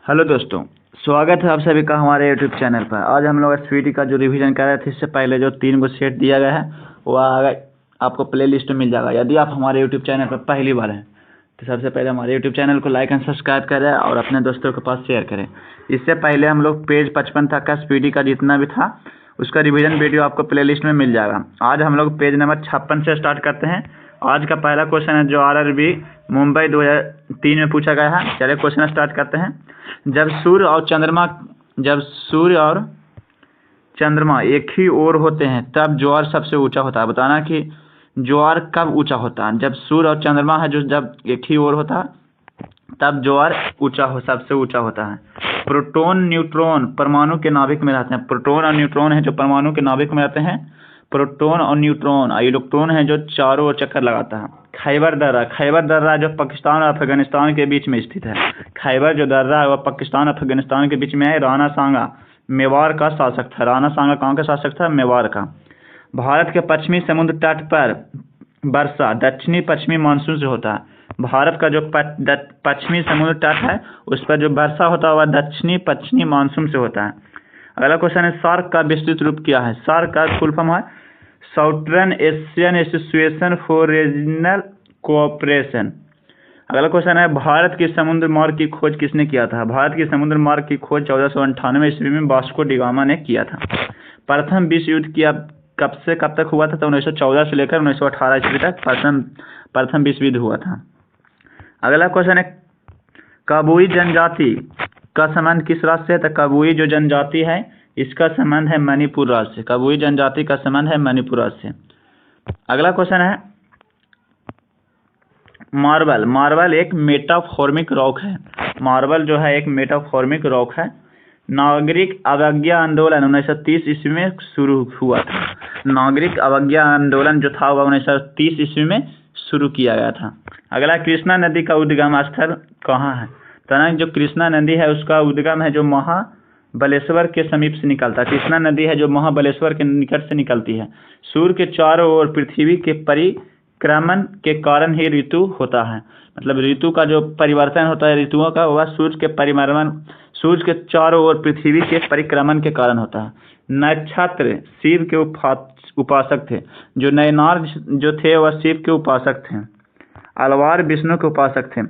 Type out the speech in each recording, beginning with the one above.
Hello दोस्तों, स्वागत है आप सभी का हमारे यूट्यूब चैनल पर। आज हम लोग एसवीटी का जो रिवीजन कर रहे थे, इससे पहले जो 3 गो सेट दिया गया है वो आपको प्ले लिस्ट में मिल जाएगा। यदि आप हमारे यूट्यूब चैनल पर पहली बार हैं तो सबसे पहले हमारे यूट्यूब चैनल को लाइक एंड सब्सक्राइब करें और अपने दोस्तों के पास शेयर करें। इससे पहले हम लोग पेज 55 तक का एसवीटी का जितना भी था उसका रिवीजन वीडियो आपको प्ले लिस्ट में मिल जाएगा। आज हम लोग पेज नंबर 56 से स्टार्ट करते हैं। आज का पहला क्वेश्चन है जो RRB मुंबई 2003 में पूछा गया है। चलिए क्वेश्चन स्टार्ट करते हैं। जब सूर्य और चंद्रमा एक ही ओर होते हैं तब ज्वार सबसे ऊंचा होता है। बताना कि ज्वार कब ऊंचा होता है। जब सूर्य और चंद्रमा है जो जब एक ही ओर होता है तब ज्वार सबसे ऊंचा होता है। प्रोटॉन न्यूट्रॉन परमाणु के नाभिक में रहते हैं। प्रोटॉन और न्यूट्रॉन है जो परमाणु के नाभिक में रहते हैं। प्रोटॉन और न्यूट्रॉन। इलेक्ट्रॉन है जो चारों ओर चक्कर लगाता है। खैबर दर्रा जो पाकिस्तान और अफगानिस्तान के बीच में स्थित है। खैबर जो दर्रा है वह पाकिस्तान और अफगानिस्तान के बीच में है। राणा सांगा मेवाड़ का शासक था। राणा सांगा कहाँ का शासक था? मेवाड़ का। भारत के पश्चिमी समुद्र तट पर वर्षा दक्षिणी पश्चिमी मानसून से होता है। भारत का जो पश्चिमी समुद्र तट है उस पर जो वर्षा होता है वह दक्षिणी पश्चिमी मानसून से होता है। अगला क्वेश्चन है सार्क का विस्तृत रूप क्या है? सार्क का फुल फॉर्म है southern Asian association for regional cooperation. अगला क्वेश्चन है भारत की समुद्र मार्ग की खोज किसने किया था? भारत की समुद्र मार्ग की खोज 1498 ईस्वी में वास्को डी गामा ने किया था। प्रथम विश्व युद्ध किया कब से कब तक हुआ था? तो 1914 से लेकर 1918 ईस्वी तक प्रथम विश्व युद्ध हुआ था। अगला क्वेश्चन है कबुई जनजाति का संबंध किस राज्य से है? तो कबुई जो जनजाति है इसका संबंध है मणिपुर राज्य से। कबुई जनजाति का संबंध है मणिपुर राज्य से। अगला क्वेश्चन है मार्बल एक मेटाफॉर्मिक रॉक है। मार्बल जो है एक मेटाफॉर्मिक रॉक है। नागरिक अवज्ञा आंदोलन 1930 ईस्वी में शुरू हुआ था। नागरिक अवज्ञा आंदोलन जो था वह 1930 ईस्वी में शुरू किया गया था। अगला कृष्णा नदी का उद्गम स्थल कहाँ है? तो जो कृष्णा नदी है उसका उद्गम है जो महाबलेश्वर के समीप से निकलता है। कृष्णा नदी है जो महाबलेश्वर के निकट से निकलती है। सूर्य के चारों ओर पृथ्वी के परिक्रमण के कारण ही ऋतु होता है। मतलब ऋतु का जो परिवर्तन होता है ऋतुओं का वह सूर्य के चारों ओर पृथ्वी के परिक्रमण के कारण होता है। नक्षत्र शिव के उपासक थे। जो नयनार जो थे वह शिव के उपासक थे। अलवार विष्णु के उपासक थे।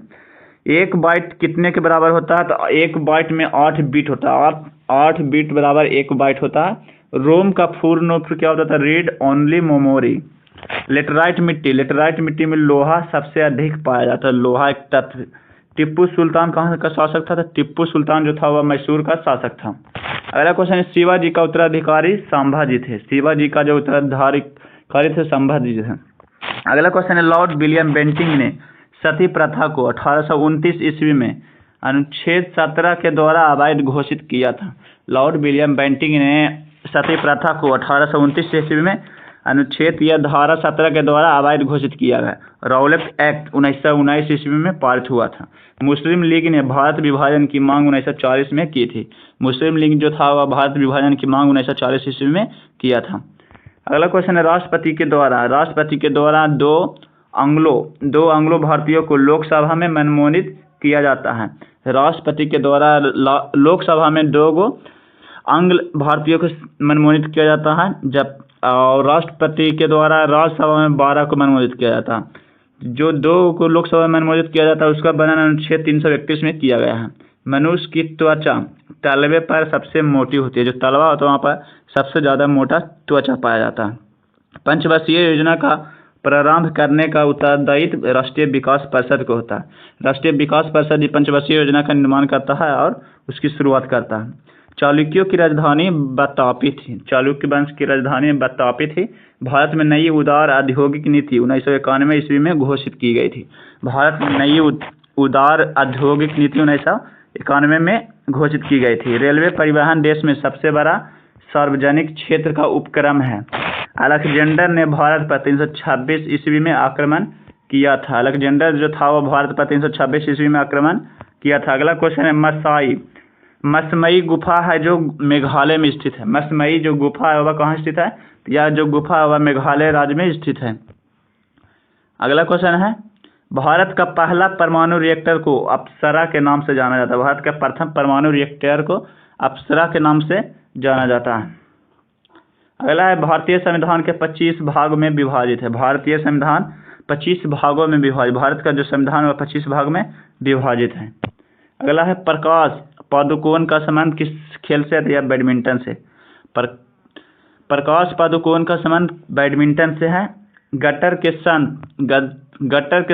1 बाइट कितने के बराबर होता है? तो 1 बाइट में 8 बीट होता है। 8 बीट बराबर 1 बाइट होता है। रोम का पूर्ण रूप क्या होता था? Read only memory. लेटराइट मिट्टी में लोहा सबसे अधिक पाया जाता है। लोहा एक तत्व। टिप्पू सुल्तान कहाँ का शासक था? तो टिप्पू सुल्तान जो था वह मैसूर का शासक था। अगला क्वेश्चन है शिवाजी का उत्तराधिकारी संभाजी थे। शिवाजी का जो उत्तराधिकारी थे संभाजी थे। अगला क्वेश्चन है लॉर्ड विलियम बेंटिंग ने सती प्रथा को 1829 ईस्वी में अनुच्छेद 17 के द्वारा अवैध घोषित किया था। लॉर्ड विलियम बेंटिंग ने सती प्रथा को 1829 ईस्वी में अनुच्छेद या धारा 17 के द्वारा अवैध घोषित किया गया। रॉलेट एक्ट 1919 ईस्वी में पारित हुआ था। मुस्लिम लीग ने भारत विभाजन की मांग 1940 में की थी। मुस्लिम लीग जो था वह भारत विभाजन की मांग 1940 ईस्वी में किया था। अगला क्वेश्चन है राष्ट्रपति के द्वारा दो आंग्लो भारतीयों को लोकसभा में मनमोनित किया जाता है। राष्ट्रपति के द्वारा लोकसभा में 2 आंग्ल भारतीयों को मनमोनित किया जाता है जब और राष्ट्रपति के द्वारा राज्यसभा में 12 को मनमोनित किया जाता है। जो 2 को लोकसभा में मनमोनित किया जाता है उसका वर्णन अनुच्छेद 331 में किया गया है। मनुष्य की त्वचा तलवे पर सबसे मोटी होती है। जो तलवा होता है वहाँ पर सबसे ज़्यादा मोटा त्वचा पाया जाता है। पंचवर्षीय योजना का प्रारंभ करने का उत्तरदायित्व राष्ट्रीय विकास परिषद को होता है। राष्ट्रीय विकास परिषद ही पंचवर्षीय योजना का निर्माण करता है और उसकी शुरुआत करता है। चालुक्यों की राजधानी वातापी थी। चालुक्य वंश की राजधानी वातापी थी। भारत में नई उदार औद्योगिक नीति 1991 ईस्वी में घोषित की गई थी। भारत में नई उदार औद्योगिक नीति 1991 में घोषित की गई थी। रेलवे परिवहन देश में सबसे बड़ा सार्वजनिक क्षेत्र का उपक्रम है। अलेक्जेंडर ने भारत पर 326 ईस्वी में आक्रमण किया था। अलेक्जेंडर जो था वह भारत पर 326 ईस्वी में आक्रमण किया था। अगला क्वेश्चन है मसमई गुफा है जो मेघालय में स्थित है। मसमई जो गुफा है वह कहाँ स्थित है? यह जो गुफा है वह मेघालय राज्य में स्थित है। अगला क्वेश्चन है भारत का पहला परमाणु रिएक्टर को अप्सरा के नाम से जाना जाता है। भारत का प्रथम परमाणु रिएक्टर को अप्सरा के नाम से जाना जाता है। अगला है भारतीय संविधान के 25 भाग में विभाजित है। भारतीय संविधान 25 भागों में विभाजित, भारत का जो संविधान है 25 भाग में विभाजित है। अगला है प्रकाश पादुकोण का संबंध किस खेल से है? या बैडमिंटन से। प्रकाश पादुकोण का संबंध बैडमिंटन से है। गट्टर के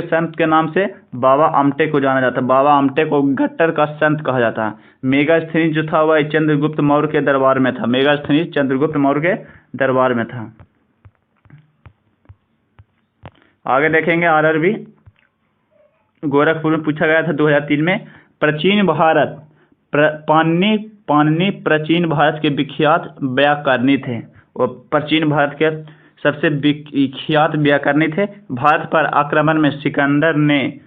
संत के नाम से बाबा आमटे को जाना जाता है। बाबा आमटे को गट्टर का संत कहा जाता है। मेगास्थनीज जो था वह चंद्रगुप्त मौर्य के दरबार में था। मेगास्थनीज चंद्रगुप्त मौर्य के दरबार में था। आगे देखेंगे आरआरबी गोरखपुर में पूछा गया था 2003 में। प्राचीन भारत पाणिनि प्राचीन भारत के विख्यात व्याकरणी थे। वो प्राचीन भारत के सबसे विख्यात व्याकरणी थे। भारत पर आक्रमण में सिकंदर ने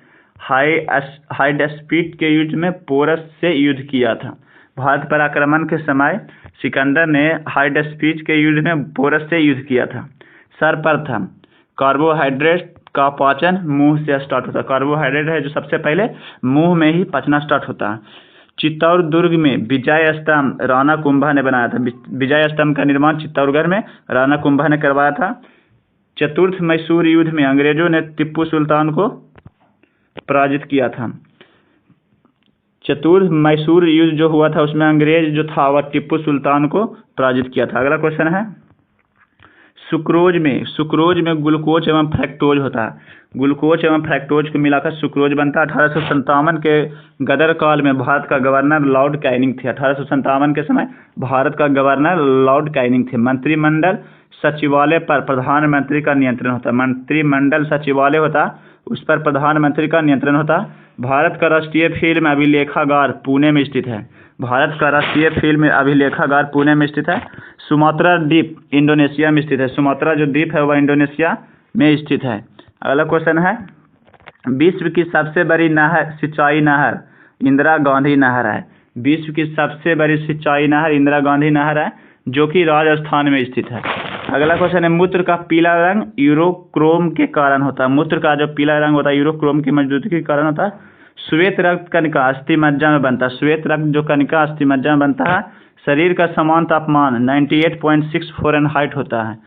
हाइडेस्पीड के युद्ध में पोरस से युद्ध किया था। भारत पर आक्रमण के समय सिकंदर ने हाइडेस्पीड के युद्ध में पोरस से युद्ध किया था। सर्वप्रथम कार्बोहाइड्रेट का पाचन मुंह से स्टार्ट होता है। कार्बोहाइड्रेट है जो सबसे पहले मुंह में ही पचना स्टार्ट होता है। चित्तौड़ दुर्ग में विजय स्तंभ राणा कुंभा ने बनाया था। विजय स्तंभ का निर्माण चित्तौड़गढ़ में राणा कुंभा ने करवाया था। चतुर्थ मैसूर युद्ध में अंग्रेजों ने टीपू सुल्तान को पराजित किया था। चतुर्थ मैसूर युद्ध जो हुआ था उसमें अंग्रेज जो था वह टीपू सुल्तान को पराजित किया था। अगला क्वेश्चन है सुक्रोज में ग्लूकोज एवं फ्रैक्टोज होता है। ग्लूकोज एवं फ्रैक्टोज को मिलाकर सुक्रोज बनता है। 1857 के गदर काल में भारत का गवर्नर लॉर्ड कैनिंग थे। 1857 के समय भारत का गवर्नर लॉर्ड कैनिंग थे। मंत्रिमंडल सचिवालय पर प्रधानमंत्री का नियंत्रण होता है। मंत्रिमंडल सचिवालय होता उस पर प्रधानमंत्री का नियंत्रण होता। भारत का राष्ट्रीय फिल्म अभिलेखागार पुणे में स्थित है। भारत का राष्ट्रीय फिल्म अभिलेखागार पुणे में स्थित है। सुमात्रा द्वीप इंडोनेशिया में स्थित है। सुमात्रा जो द्वीप है वह इंडोनेशिया में स्थित है। अगला क्वेश्चन है विश्व की सबसे बड़ी नहर सिंचाई नहर इंदिरा गांधी नहर है। विश्व की सबसे बड़ी सिंचाई नहर इंदिरा गांधी नहर है जो कि राजस्थान में स्थित है। अगला क्वेश्चन है मूत्र का पीला रंग यूरोक्रोम के कारण होता है। मूत्र का जो पीला रंग होता है यूरोक्रोम की मौजूदगी के कारण होता है। श्वेत रक्त कणिका अस्थि मज्जा में बनता है। श्वेत रक्त जो कणिका अस्थि मज्जा में बनता है। शरीर का समान तापमान 98.6 फ़ारेनहाइट होता है।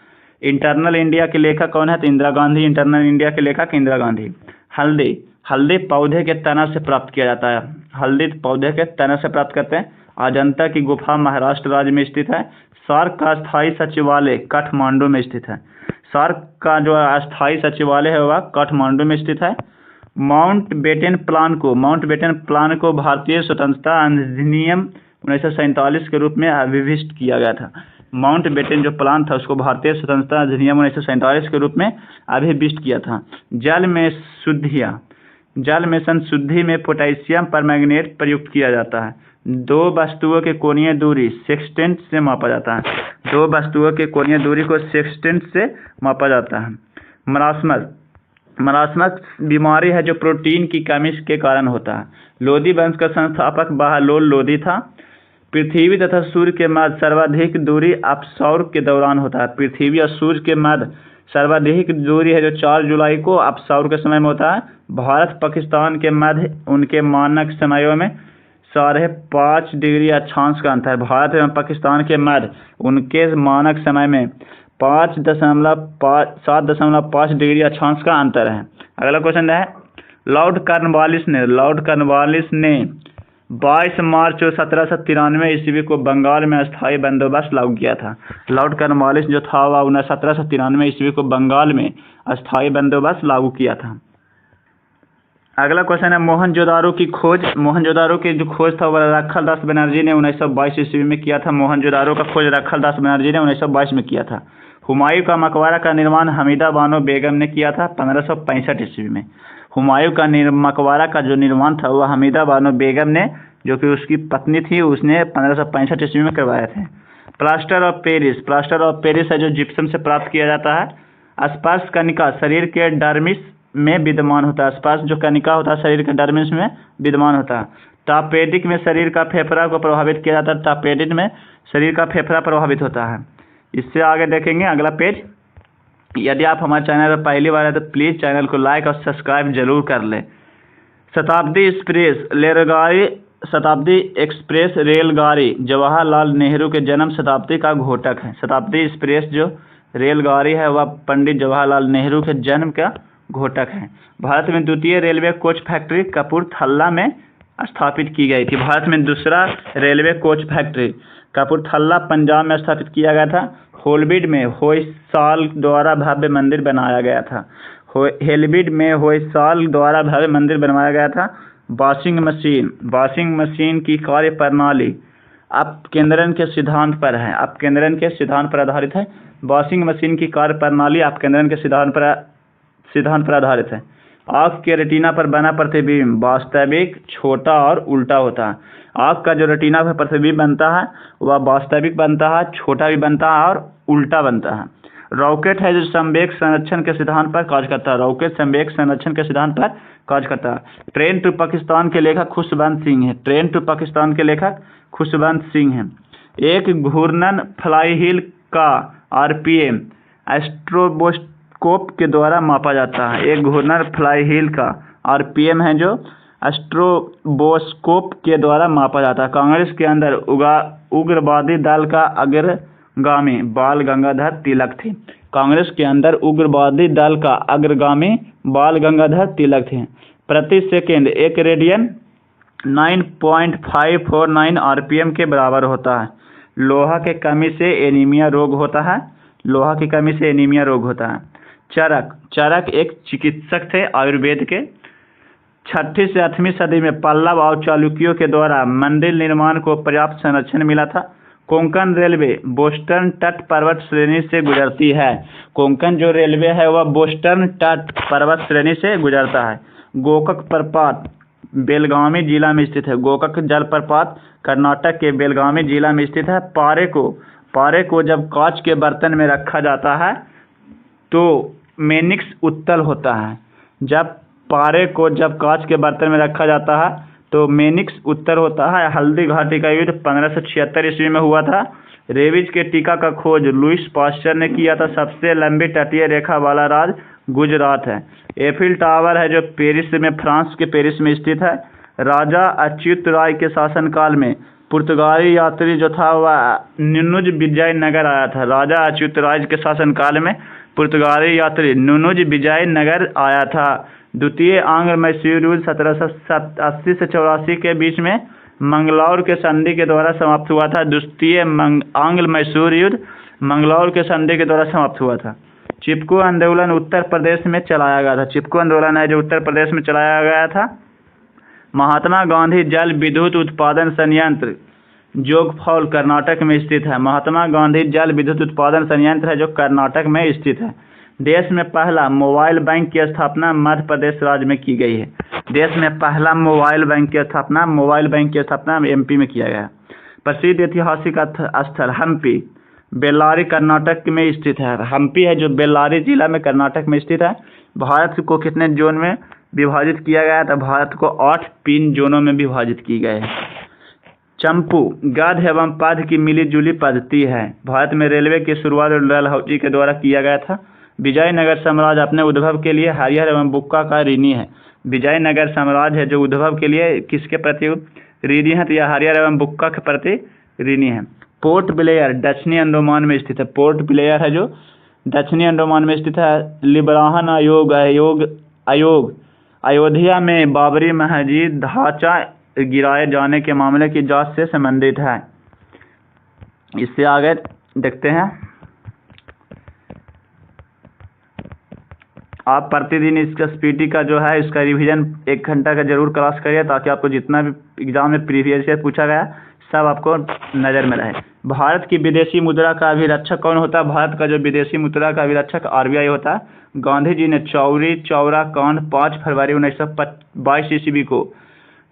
इंटरनल इंडिया के लेखक कौन है? तो इंदिरा गांधी। इंटरनल इंडिया के लेखक इंदिरा गांधी। हल्दी पौधे के तना से प्राप्त किया जाता है। हल्दी पौधे के तना से प्राप्त करते हैं। अजंता की गुफा महाराष्ट्र राज्य में स्थित है। सार्क का अस्थायी सचिवालय काठमांडू में स्थित है। सार्क का जो अस्थायी सचिवालय है वह काठमांडू में स्थित है। माउंटबेटन प्लान को भारतीय स्वतंत्रता अधिनियम 1947 के रूप में अभिविष्ट किया गया था। माउंटबेटन जो प्लान था उसको भारतीय स्वतंत्रता अधिनियम 1947 के रूप में अभिविष्ट किया था। जल में संशुद्धि में पोटेशियम परमैंगनेट प्रयुक्त किया जाता है। दो वस्तुओं के कोणीय दूरी सेक्सटेंट से मापा जाता है। दो वस्तुओं के कोणीय दूरी को सेक्सटेंट से मापा जाता है। मरासमस बीमारी है जो प्रोटीन की कमी के कारण होता है। लोधी वंश का संस्थापक बहलोल लोधी था। पृथ्वी तथा सूर्य के मध्य सर्वाधिक दूरी अपसौर के दौरान होता है। पृथ्वी और सूर्य के मध्य सर्वाधिक दूरी है जो 4 जुलाई को अपसौर के समय में होता है। भारत पाकिस्तान के मध्य उनके मानक समयों में 5.5 डिग्री अक्षांश का अंतर है। भारत एवं पाकिस्तान के मध्य उनके मानक समय में 7.5 डिग्री अक्षांश का अंतर है। अगला क्वेश्चन है लॉर्ड कॉर्नवालिस ने 22 मार्च 1793 ईस्वी को बंगाल में अस्थायी बंदोबस्त लागू किया था। लॉर्ड कॉर्नवालिस जो था वह 1793 ईस्वी को बंगाल में अस्थायी बंदोबस्त लागू किया था। अगला क्वेश्चन है मोहनजोदारो की खोज। मोहनजोदारो की जो खोज था वह रखलदास बनर्जी ने 1922 ईस्वी में किया था। मोहनजोदारो का खोज रखलदास बनर्जी ने 1922 में किया था। हुमायूं का मकबरा का निर्माण हमीदा बानो बेगम ने किया था 1565 ईस्वी में। हुमायूं का मकबरा का जो निर्माण था वह हमीदा बानो बेगम ने जो कि उसकी पत्नी थी उसने 1565 ईस्वी में करवाए थे। प्लास्टर ऑफ पेरिस है जो जिप्सम से प्राप्त किया जाता है। स्पर्श कनिका शरीर के डर्मिस में विद्यमान होता है। स्पर्श जो कनिका होता है शरीर के डर्मिस में विद्यमान होता है। टापेडिक में शरीर का फेफड़ा को प्रभावित किया जाता है। टापेडिक में शरीर का फेफड़ा प्रभावित होता है। इससे आगे देखेंगे अगला पेज यदि आप हमारे चैनल पर पहली बार है तो प्लीज़ चैनल को लाइक और सब्सक्राइब जरूर कर लें। शताब्दी एक्सप्रेस रेलगाड़ी जवाहरलाल नेहरू के जन्म शताब्दी का घोटक है। शताब्दी एक्सप्रेस जो रेलगाड़ी है वह पंडित जवाहरलाल नेहरू के जन्म का घोटक है। भारत में द्वितीय रेलवे कोच फैक्ट्री कपूरथला में स्थापित की गई थी। भारत में दूसरा railway coach factory Kapurthala Punjab में स्थापित किया गया था। होलबिड में होयसाल द्वारा भव्य मंदिर बनाया गया था। हेलबिड में होयसाल द्वारा भव्य मंदिर बनवाया गया था। वॉशिंग मशीन की कार्य प्रणाली अपकेंद्रण के सिद्धांत पर है। अपकेंद्रण के सिद्धांत पर आधारित है। वॉशिंग मशीन की कार्य प्रणाली अपकेंद्रण के सिद्धांत पर आधारित है। आँख के रेटिना पर बना प्रतिबिंब वास्तविक, छोटा और उल्टा होता है। आँख का जो रेटिना पर प्रतिबिंब बनता है वह वास्तविक बनता है, छोटा भी बनता है और उल्टा बनता है। रॉकेट है जो संवेग संरक्षण के सिद्धांत पर कार्य करता है। रॉकेट संवेग संरक्षण के सिद्धांत पर कार्य करता है। ट्रेन टू पाकिस्तान के लेखक खुशवंत सिंह है। ट्रेन टू पाकिस्तान के लेखक खुशवंत सिंह हैं। एक घूर्णन फ्लाई व्हील का आरपीएम एस्ट्रोबोस्कोप के द्वारा मापा जाता है। एक घूर्णन फ्लाई व्हील का आरपीएम है जो एस्ट्रोबोस्कोप के द्वारा मापा जाता है। कांग्रेस के अंदर उग्रवादी दल का अग्रगामी बाल गंगाधर तिलक थे। कांग्रेस के अंदर उग्रवादी दल का अग्रगामी बाल गंगाधर तिलक थे। प्रति सेकेंड एक रेडियन 9.549 आरपीएम के बराबर होता है। लोहा की कमी से एनीमिया रोग होता है। लोहा की कमी से एनीमिया रोग होता है। चरक एक चिकित्सक थे आयुर्वेद के। 6वीं से 8वीं सदी में पल्लव और चालुक्यों के द्वारा मंदिर निर्माण को पर्याप्त संरक्षण मिला था। कोंकण रेलवे बोस्टन तट पर्वत श्रेणी से गुजरती है। कोंकण जो रेलवे है वह बोस्टन तट पर्वत श्रेणी से गुजरता है। गोकक प्रपात बेलगामी जिला में स्थित है। गोकक जलप्रपात कर्नाटक के बेलगामी जिला में स्थित है। पारे को जब कांच के बर्तन में रखा जाता है तो मेनिक्स उत्तल होता है। जब कांच के बर्तन में रखा जाता है तो मेनिक्स उत्तर होता है। हल्दी घाटी का युद्ध 1576 ईस्वी में हुआ था। रेबीज के टीका का खोज लुईस पास्चर ने किया था। सबसे लंबी तटीय रेखा वाला राज्य गुजरात है। एफिल टावर है जो फ्रांस के पेरिस में स्थित है। राजा अच्युत राय के शासनकाल में पुर्तगाली यात्री जो था वह नुनुज विजयनगर आया था। राजा अच्युत राय के शासनकाल में पुर्तगाली यात्री नुनुज विजयनगर आया था। द्वितीय आंग्ल मैसूर युद्ध 1780 से 84 के बीच में मंगलौर के संधि के द्वारा समाप्त हुआ था। द्वितीय आंग्ल मैसूर युद्ध मंगलौर के संधि के द्वारा समाप्त हुआ था। चिपको आंदोलन उत्तर प्रदेश में चलाया गया था। चिपको आंदोलन है जो उत्तर प्रदेश में चलाया गया था। महात्मा गांधी जल विद्युत उत्पादन संयंत्र जोगफॉल कर्नाटक में स्थित है। महात्मा गांधी जल विद्युत उत्पादन संयंत्र है जो कर्नाटक में स्थित है। देश में पहला मोबाइल बैंक की स्थापना मध्य प्रदेश राज्य में की गई है। देश में पहला मोबाइल बैंक की स्थापना एमपी में किया गया। प्रसिद्ध ऐतिहासिक स्थल हम्पी बेल्लारी कर्नाटक में स्थित है। हम्पी है जो बेल्लारी जिला में कर्नाटक में स्थित है। भारत को कितने जोन में विभाजित किया गया था? भारत को 8 पिन जोनों में विभाजित की गए है। चंपू गध एवं पद की मिली जुली पद्धति है। भारत में रेलवे की शुरुआत डलहौजी के द्वारा किया गया था। विजयनगर साम्राज्य अपने उद्भव के लिए हरिहर एवं बुक्का का ऋणी है। विजयनगर साम्राज्य है जो उद्भव के लिए किसके प्रति ऋणी है? तो यह हरिहर एवं बुक्का के प्रति ऋणी है। पोर्ट ब्लेयर दक्षिणी अंडमान में स्थित है। पोर्ट ब्लेयर है जो दक्षिणी अंडमान में स्थित है। लिब्राहन आयोग अयोध्या में बाबरी मस्जिद ढांचा गिराए जाने के मामले की जांच से संबंधित है। इससे आगे देखते हैं। आप प्रतिदिन इसका स्पीटी का जो है इसका रिवीजन 1 घंटा का जरूर क्लास करिए ताकि आपको जितना भी एग्जाम में प्रीवियस ईयर पूछा गया सब आपको नज़र में रहे। भारत की विदेशी मुद्रा का अभिरक्षक कौन होता है? भारत का जो विदेशी मुद्रा का अभिरक्षक आरबीआई होता है। गांधी जी ने चौरी चौरा कांड 5 फरवरी 1922 ईस्वी को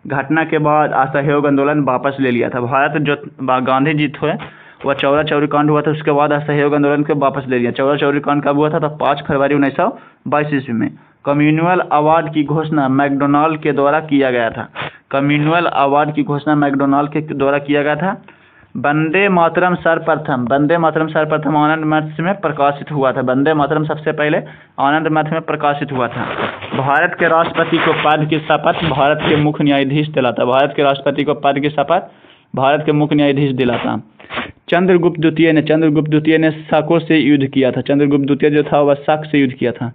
घटना के बाद असहयोग आंदोलन वापस ले लिया था। भारत जो गांधी जी थे वह चौरा चौरी कांड हुआ था, उसके बाद असहयोग आंदोलन को वापस ले लिया। चौरा चौरी कांड कब हुआ था? तो 5 फरवरी 1922 ईस्वी में। कम्युनल अवार्ड की घोषणा मैकडोनाल्ड के द्वारा किया गया था। कम्युनल अवार्ड की घोषणा मैकडोनाल्ड के द्वारा किया गया था। वंदे मातरम सर्वप्रथम आनंद मठ में प्रकाशित हुआ था। वंदे मातरम सबसे पहले आनंद मठ में प्रकाशित हुआ था। भारत के राष्ट्रपति को पद की शपथ भारत के मुख्य न्यायाधीश दिलाता। भारत के राष्ट्रपति को पद की शपथ भारत के मुख्य न्यायाधीश दिलाता। चंद्रगुप्त द्वितीय ने शकों से युद्ध किया था। चंद्रगुप्त द्वितीय जो था वह शक से युद्ध किया था।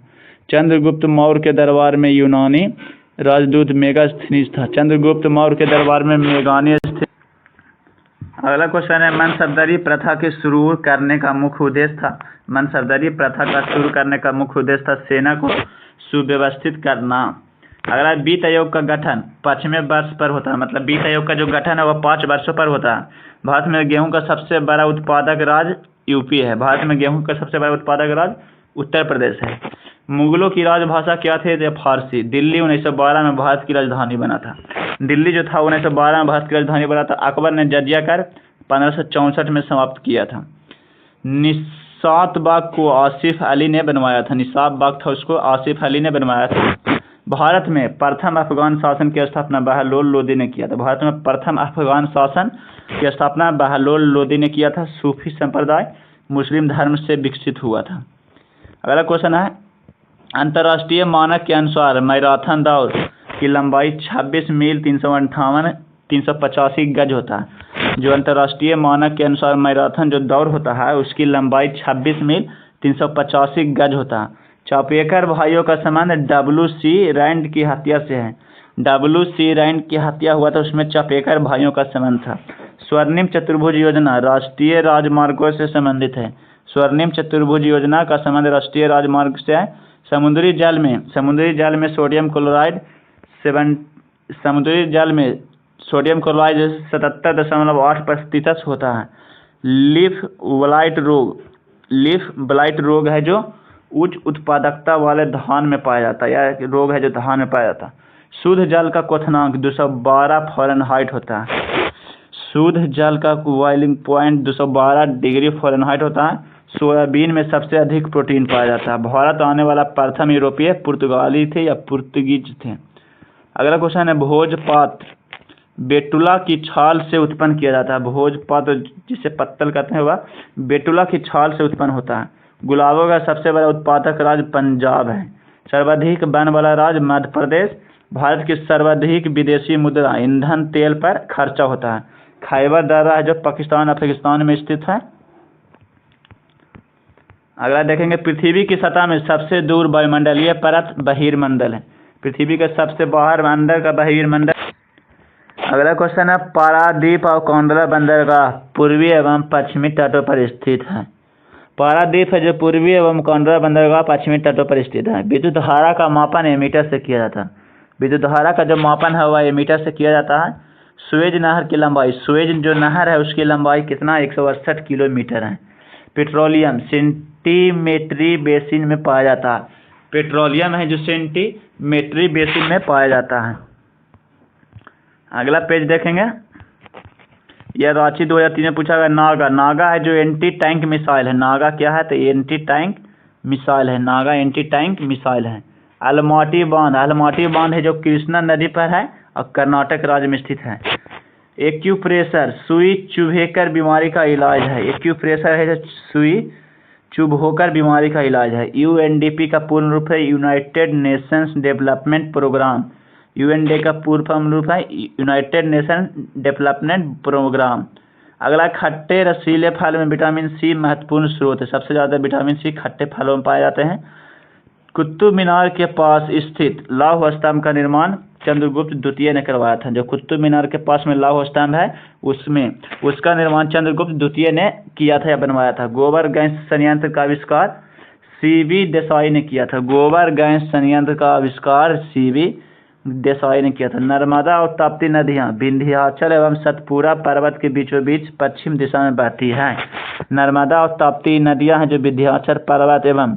चंद्रगुप्त मौर्य के दरबार में यूनानी राजदूत मेगास्थनीज था। चंद्रगुप्त मौर्य के दरबार में मेगास्थनीज। अगला क्वेश्चन है, मनसबदरी प्रथा के शुरू करने का मुख्य उद्देश्य था। मनसबदरी प्रथा का शुरू करने का मुख्य उद्देश्य था सेना को सुव्यवस्थित करना। अगला, वित्त आयोग का गठन 5वें वर्ष पर होता है, मतलब वित्त आयोग का जो गठन है वह 5 वर्षों पर होता है। भारत में गेहूं का सबसे बड़ा उत्पादक राज्य यूपी है। भारत में गेहूं का सबसे बड़ा उत्पादक राज्य उत्तर प्रदेश है। मुगलों की राजभाषा क्या थी? फारसी। दिल्ली 1912 में भारत की राजधानी बना था। दिल्ली जो था 1912 में भारत की राजधानी बना था। अकबर ने जजिया कर 1564 में समाप्त किया था। निसात बाग को आसिफ अली ने बनवाया था। निसात बाग था उसको आसिफ अली ने बनवाया था। भारत में प्रथम अफगान शासन की स्थापना बहलोल लोदी ने किया था। भारत में प्रथम अफगान शासन की स्थापना बहलोल लोदी ने किया था। सूफी संप्रदाय मुस्लिम धर्म से विकसित हुआ था। अगला क्वेश्चन है, अंतर्राष्ट्रीय मानक के अनुसार मैराथन दौड़ की लंबाई 26 मील 385 गज होता है। जो अंतर्राष्ट्रीय मानक के अनुसार मैराथन जो दौड़ होता है उसकी लंबाई 26 मील 385 गज होता है। चापेकर भाइयों का संबंध डब्ल्यू.सी. रैंड की हत्या से है। डब्ल्यू.सी. रैंड की हत्या हुआ था उसमें चापेकर भाइयों का संबंध था। स्वर्णिम चतुर्भुज योजना राष्ट्रीय राजमार्गों से संबंधित है। स्वर्णिम चतुर्भुज योजना का संबंध राष्ट्रीय राजमार्ग से है। समुद्री जल में सोडियम क्लोराइड 77.8% होता है। लीफ ब्लाइट रोग है जो उच्च उत्पादकता वाले धान में पाया जाता है, या रोग है जो धान में पाया जाता है। शुद्ध जल का क्वथनांक 212 फ़ारेनहाइट होता है। शुद्ध जल का बॉइलिंग पॉइंट 212 डिग्री फ़ारेनहाइट होता है। सोयाबीन में सबसे अधिक प्रोटीन पाया जाता है। भारत आने वाला प्रथम यूरोपीय पुर्तगाली थे या पुर्तगीज थे। अगला क्वेश्चन है, भोजपात्र बेटुला की छाल से उत्पन्न किया जाता है। भोजपात्र जिसे पत्तल कहते हैं वह बेटुला की छाल से उत्पन्न होता है। गुलाबों का सबसे बड़ा उत्पादक राज्य पंजाब है। सर्वाधिक वन वाला राज्य मध्य प्रदेश। भारत की सर्वाधिक विदेशी मुद्रा ईंधन तेल पर खर्चा होता है। खैबर दर्रा है जो पाकिस्तान अफगानिस्तान में स्थित है। अगला देखेंगे, पृथ्वी की सतह में सबसे दूर वायुमंडलीय परत बहिर्मंडल है। पृथ्वी के सबसे बाहर अंदर का बहिर्मंडल। अगला क्वेश्चन है, पारादीप और कौंडला बंदरगाह पूर्वी एवं पश्चिमी तटों पर स्थित है। पारादीप है जो पूर्वी एवं कौंडला बंदरगाह पश्चिमी तटों पर स्थित है। विद्युत धारा का मापन एमीटर से किया जाता है। विद्युत धारा का जो मापन है वह एमीटर से किया जाता है। सुएज नहर की लंबाई, सुएज जो नहर है उसकी लंबाई कितना 168 किलोमीटर है। पेट्रोलियम सेंटीमेट्री बेसिन में पाया जाता है। पेट्रोलियम है जो सेंटीमेट्री बेसिन में पाया जाता है। अगला पेज देखेंगे, यह रांची 2003 में पूछा गया। नागा है जो एंटी टैंक मिसाइल है। नागा क्या है? तो एंटी टैंक मिसाइल है। नागा एंटी टैंक मिसाइल है। अलमाटी बांध है जो कृष्णा नदी पर है और कर्नाटक राज्य में स्थित है। एक्यूप्रेशर सुई चुभेकर बीमारी का इलाज है। एक्यूप्रेशर है जो सुई चुभोकर बीमारी का इलाज है। यूएनडीपी का पूर्ण रूप है यूनाइटेड नेशंस डेवलपमेंट प्रोग्राम। यूएनडी का पूर्ण फॉर्म रूप है यूनाइटेड नेशन डेवलपमेंट प्रोग्राम। अगला, खट्टे रसीले फल में विटामिन सी महत्वपूर्ण स्रोत है। सबसे ज़्यादा विटामिन सी खट्टे फलों में पाए जाते हैं। कुतुब मीनार के पास स्थित लौह स्तंभ का निर्माण चंद्रगुप्त द्वितीय ने करवाया था। जो कुतुब मीनार के पास में लौह स्तंभ है उसमें उसका निर्माण चंद्रगुप्त द्वितीय ने किया था या बनवाया था। गोबर गैस संयंत्र का आविष्कार सीवी देसाई ने किया था। गोबर गैस संयंत्र का आविष्कार सीवी देसाई ने किया था। नर्मदा और ताप्ती नदियां विंध्याचल एवं सतपुरा पर्वत के बीचों बीच पश्चिम दिशा में बहती हैं। नर्मदा और ताप्ती नदियां हैं जो विंध्याचल पर्वत एवं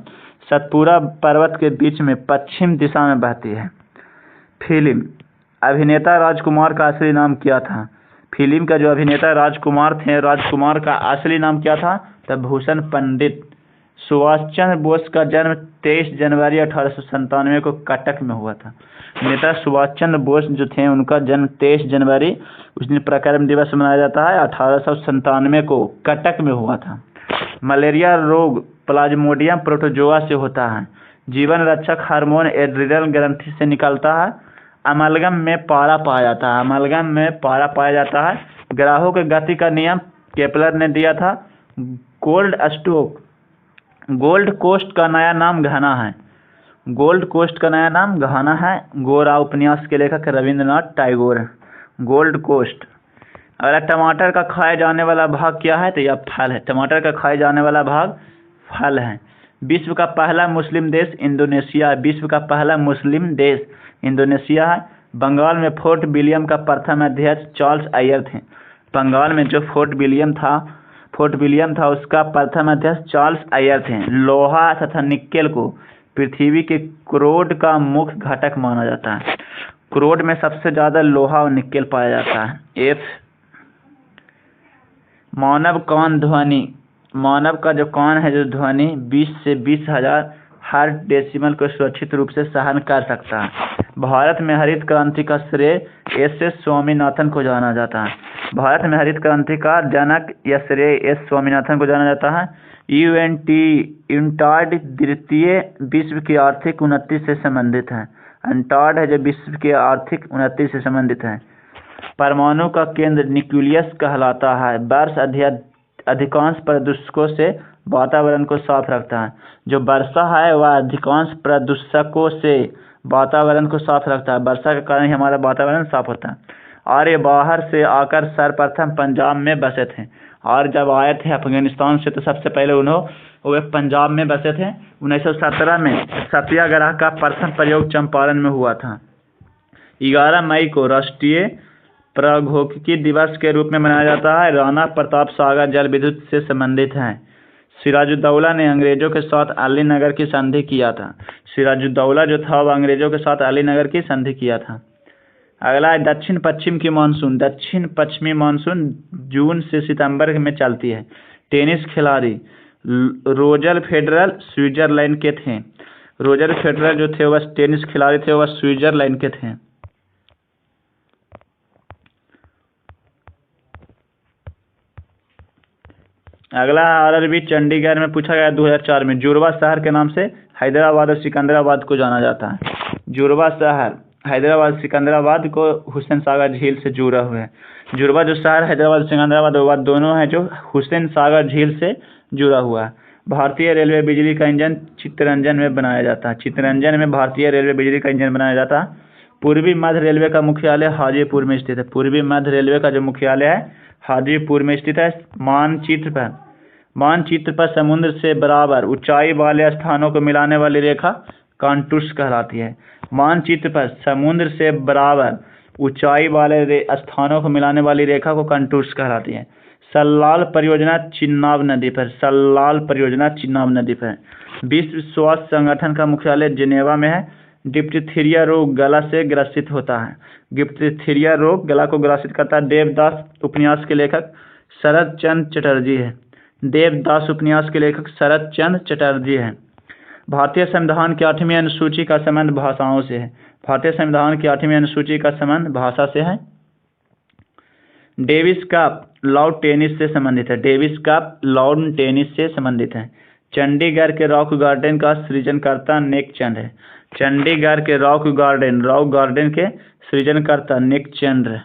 सतपुरा पर्वत के बीच में पश्चिम दिशा में बहती है। फिल्म अभिनेता राजकुमार का असली नाम क्या था? फिल्म का जो अभिनेता राजकुमार थे, राजकुमार का असली नाम क्या था? तो भूषण पंडित। सुभाष चंद्र बोस का जन्म 23 जनवरी 1897 को कटक में हुआ था। नेता सुभाष चंद्र बोस जो थे उनका जन्म 23 जनवरी, उस दिन पराक्रम दिवस मनाया जाता है, 1897 को कटक में हुआ था। मलेरिया रोग प्लाज्मोडियम प्रोटोजोआ से होता है। जीवन रक्षक हार्मोन एड्रिनल ग्रंथि से निकलता है। अमलगम में पारा पाया जाता है। अमलगम में पारा पाया जाता है। ग्रहों की गति का नियम केपलर ने दिया था। गोल्ड कोस्ट का नया नाम घाना है। गोल्ड कोस्ट का नया नाम घाना है। गोरा उपन्यास के लेखक रविंद्रनाथ टैगोर है। Gold Coast. अगर टमाटर का खाए जाने वाला भाग क्या है तो यह फल है। टमाटर का खाए जाने वाला भाग फल है। विश्व का पहला मुस्लिम देश इंडोनेशिया है। विश्व का पहला मुस्लिम देश इंडोनेशिया है। बंगाल में फोर्ट विलियम का प्रथम अध्यक्ष चार्ल्स आयर थे। बंगाल में जो फोर्ट विलियम था उसका प्रथम अध्यक्ष चार्ल्स आयर थे। लोहा तथा निकेल को पृथ्वी के क्रोड का मुख्य घटक माना जाता है। क्रोड में सबसे ज्यादा लोहा और निकेल पाया जाता है। मानव कान ध्वनि। मानव का जो कान है, जो ध्वनि 20 से 20,000 हर्ट्ज डेसिमल को सुरक्षित रूप से सहन कर सकता है। भारत में हरित क्रांति का श्रेय एस स्वामीनाथन को जाना जाता है। भारत में हरित क्रांति का जनक या श्रेय एस स्वामीनाथन को जाना जाता है। यूनटाड द्वितीय विश्व की आर्थिक उन्नति से संबंधित है। यूनटाड है जो विश्व की आर्थिक उन्नति से संबंधित है। परमाणु का केंद्र न्यूक्लियस कहलाता है। वर्ष अधिकांश प्रदूषकों से वातावरण को साफ रखता है। जो वर्षा है वह अधिकांश प्रदूषकों से वातावरण को साफ रखता है। वर्षा के कारण ही हमारा वातावरण साफ होता है। आर्य बाहर से आकर सर्वप्रथम पंजाब में बसे थे। और जब आए थे अफगानिस्तान से तो सबसे पहले वो पंजाब में बसे थे। 1917 में सत्याग्रह का प्रथम प्रयोग चंपारण में हुआ था। 11 मई को राष्ट्रीय प्रौद्योगिकी दिवस के रूप में मनाया जाता है। राणा प्रताप सागर जल विद्युत से संबंधित है। सिराजुद्दौला ने अंग्रेजों के साथ अलीनगर की संधि किया था। सिराजुद्दौला जो था वह अंग्रेजों के साथ अलीनगर की संधि किया था। अगला है दक्षिण पश्चिम की मानसून। दक्षिण पश्चिमी मानसून जून से सितंबर में चलती है। टेनिस खिलाड़ी रोजर फेडरर स्विट्जरलैंड के थे। रोजर फेडरर जो थे वह टेनिस खिलाड़ी थे, वह स्विट्जरलैंड के थे। अगला आरआरबी चंडीगढ़ में पूछा गया 2004 में। जुड़वा शहर के नाम से हैदराबाद और सिकंदराबाद को जाना जाता है। जुड़वा शहर हैदराबाद सिकंदराबाद को हुसैन सागर झील से जुड़ा हुआ है। जुड़वा जो शहर हैदराबाद सिकंदराबाद वह दोनों है जो हुसैन सागर झील से जुड़ा हुआ है। भारतीय रेलवे बिजली का इंजन चित्तरंजन में बनाया जाता है। चित्तरंजन में भारतीय रेलवे बिजली का इंजन बनाया जाता है। पूर्वी मध्य रेलवे का मुख्यालय हाजीपुर में स्थित है। पूर्वी मध्य रेलवे का जो मुख्यालय है हाजीपुर में स्थित है। मानचित्र पर समुद्र से बराबर ऊंचाई वाले स्थानों को मिलाने वाली रेखा कॉन्टूर्स कहलाती है। मानचित्र पर समुद्र से बराबर ऊंचाई वाले स्थानों को मिलाने वाली रेखा को कॉन्टूर्स कहलाती है। सल्लाल परियोजना चिनाब नदी पर। सल्लाल परियोजना चिनाब नदी पर। विश्व स्वास्थ्य संगठन का मुख्यालय जिनेवा में है। डिप्थीरिया रोग गला से ग्रसित होता है। डिप्थीरिया रोग गला को ग्रसित करता है। देवदास उपन्यास के लेखक शरद चंद्र चटर्जी है। देवदास उपन्यास के लेखक शरद चंद्र चटर्जी हैं। भारतीय संविधान की 8वीं अनुसूची का संबंध भाषाओं से है। भारतीय संविधान की 8वीं अनुसूची का संबंध भाषा से है। डेविस कप लॉन टेनिस से संबंधित है। डेविस कप लॉन टेनिस से संबंधित है। चंडीगढ़ के रॉक गार्डन का सृजनकर्ता नेकचंद है। चंडीगढ़ के रॉक गार्डन के सृजनकर्ता नेकचंद है।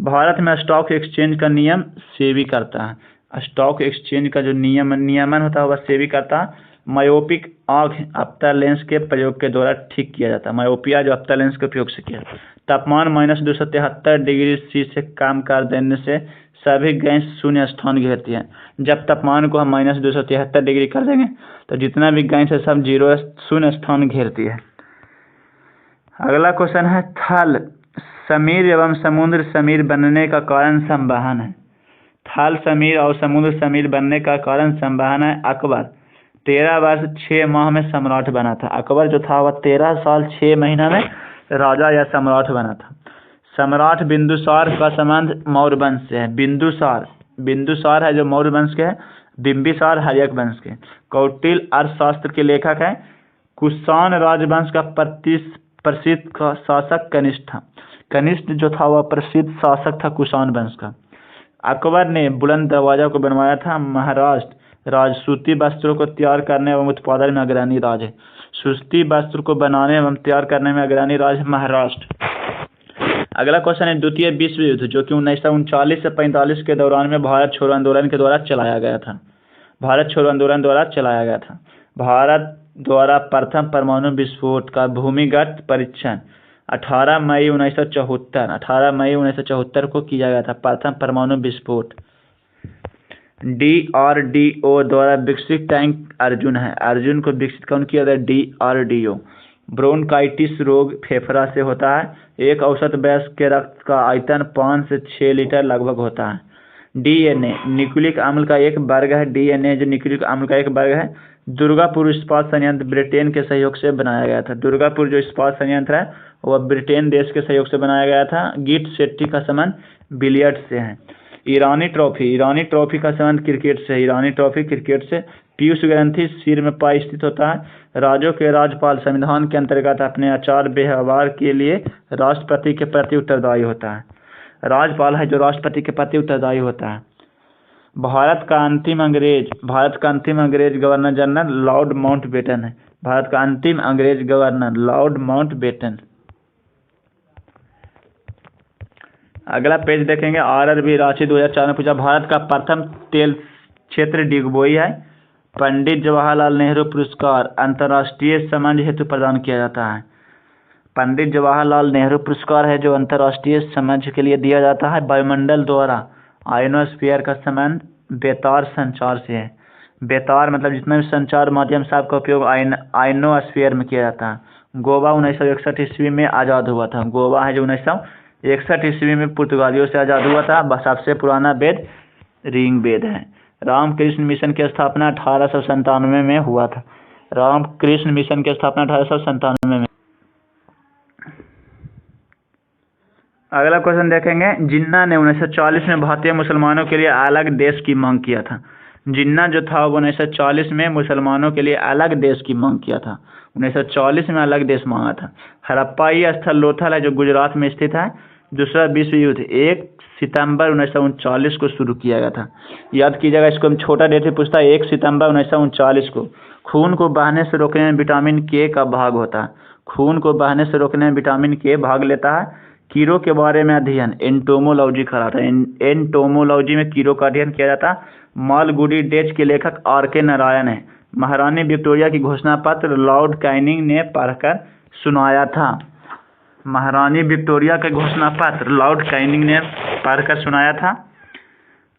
भारत में स्टॉक एक्सचेंज का नियम सेबी करता है। स्टॉक एक्सचेंज का जो नियमन होता है वह सेबी करता है। मायोपिक आँख अप्ता लेंस के प्रयोग के द्वारा ठीक किया जाता है। मायोपिया जो अप्ता लेंस के उपयोग से किया। तापमान -273 डिग्री सी से कम कर देने से सभी गैस शून्य स्थान घेरती है। जब तापमान को हम -273 डिग्री कर देंगे तो जितना भी गैस है सब शून्य स्थान घेरती है। अगला क्वेश्चन है थल समीर एवं समुद्र समीर बनने का कारण संवहन है। थल समीर और समुद्र समीर बनने का कारण संवहन है। अकबर 13 वर्ष 6 माह में सम्राट बना था। अकबर जो था वह 13 साल 6 महीना में राजा या सम्राट बना था। सम्राट बिंदुसार का संबंध मौर्य वंश से है। बिंदुसार है जो मौर्य वंश के है। बिंबिसार हर्यक वंश के। कौटिल्य अर्थशास्त्र के लेखक हैं। कुषाण राजवंश का प्रसिद्ध शासक कनिष्ठ था। कनिष्ठ जो था वह प्रसिद्ध शासक था कुषाण वंश का। अकबर ने बुलंद दरवाजा को बनवाया था। महाराष्ट्र राज्य सूती वस्त्रों को तैयार करने एवं उत्पादन में अग्रणी राज्य है। सूती वस्त्र को बनाने एवं तैयार करने में अग्रणी राज्य महाराष्ट्र। अगला क्वेश्चन है द्वितीय विश्व युद्ध जो कि 1939 से 45 के दौरान में भारत छोड़ो आंदोलन के द्वारा चलाया गया था। भारत छोड़ो आंदोलन द्वारा चलाया गया था। भारत द्वारा प्रथम परमाणु विस्फोट का भूमिगत परीक्षण 18 मई 1974 को किया गया था। प्रथम परमाणु विस्फोट। DRDO द्वारा विकसित टैंक अर्जुन है। अर्जुन को विकसित कौन किया था? DRDO। ब्रोंकाइटिस रोग फेफड़ा से होता है। एक औसत वयस्क के रक्त का आयतन 5 से 6 लीटर लगभग होता है। DNA न्यूक्लिक अम्ल का एक वर्ग है। DNA जो न्यूक्लिक अम्ल का एक वर्ग है। दुर्गापुर इस्पात संयंत्र ब्रिटेन के सहयोग से बनाया गया था। दुर्गापुर जो इस्पात संयंत्र है वह ब्रिटेन देश के सहयोग से बनाया गया था। गीत शेट्टी का संबंध बिलियर्ड से है। ईरानी ट्रॉफी का संबंध क्रिकेट से। ईरानी ट्रॉफी क्रिकेट से। पीयूष ग्रंथि सिर में पाई स्थित होता है। राज्यों के राज्यपाल संविधान के अंतर्गत अपने आचार व्यवहार के लिए राष्ट्रपति के प्रति उत्तरदायी होता है। राज्यपाल है जो राष्ट्रपति के प्रति उत्तरदायी होता है। भारत का अंतिम अंग्रेज गवर्नर जनरल लॉर्ड माउंटबेटन है। भारत का अंतिम अंग्रेज गवर्नर लॉर्ड माउंटबेटन। अगला पेज देखेंगे। RRB रांची 2004 में पूछा भारत का प्रथम तेल क्षेत्र डिगबोई है। पंडित जवाहरलाल नेहरू पुरस्कार अंतर्राष्ट्रीय समझ हेतु प्रदान किया जाता है। पंडित जवाहरलाल नेहरू पुरस्कार है जो अंतर्राष्ट्रीय समझ के लिए दिया जाता है। वायुमंडल द्वारा आयनोस्फीयर का संबंध बेतार संचार से है। बेतार मतलब जितना भी संचार माध्यम से आपका उपयोग आयनोस्फीयर में किया जाता है। गोवा 1961 ईस्वी में आज़ाद हुआ था। गोवा है जो 1961 ईस्वी में पुर्तगालियों से आज़ाद हुआ था। सबसे पुराना वेद ऋग्वेद है। रामकृष्ण मिशन की स्थापना 1897 में हुआ था। रामकृष्ण मिशन की स्थापना 1897 में। अगला क्वेश्चन देखेंगे। जिन्ना ने 1940 में भारतीय मुसलमानों के लिए अलग देश की मांग किया था। जिन्ना जो था वो 1940 में मुसलमानों के लिए अलग देश की मांग किया था। 1940 में अलग देश मांगा था। हड़प्पाई स्थल लोथल है जो गुजरात में स्थित है। दूसरा विश्व युद्ध 1 सितंबर 1939 को शुरू किया गया था। याद कीजिएगा, इसको हम छोटा डेट से पूछता है। 1 सितंबर 1939 को। खून को बहने से रोकने में विटामिन के का भाग होता है। खून को बहने से रोकने में विटामिन के भाग लेता है। कीड़ों के बारे में अध्ययन एंटोमोलॉजी कराता है। एंटोमोलॉजी में कीड़ों का अध्ययन किया जाता है। मालगुडी डेज के लेखक R.K. नारायण है। महारानी विक्टोरिया की घोषणा पत्र लॉर्ड कैनिंग ने पढ़कर सुनाया था। महारानी विक्टोरिया का घोषणा पत्र लॉर्ड कैनिंग ने पढ़कर सुनाया था।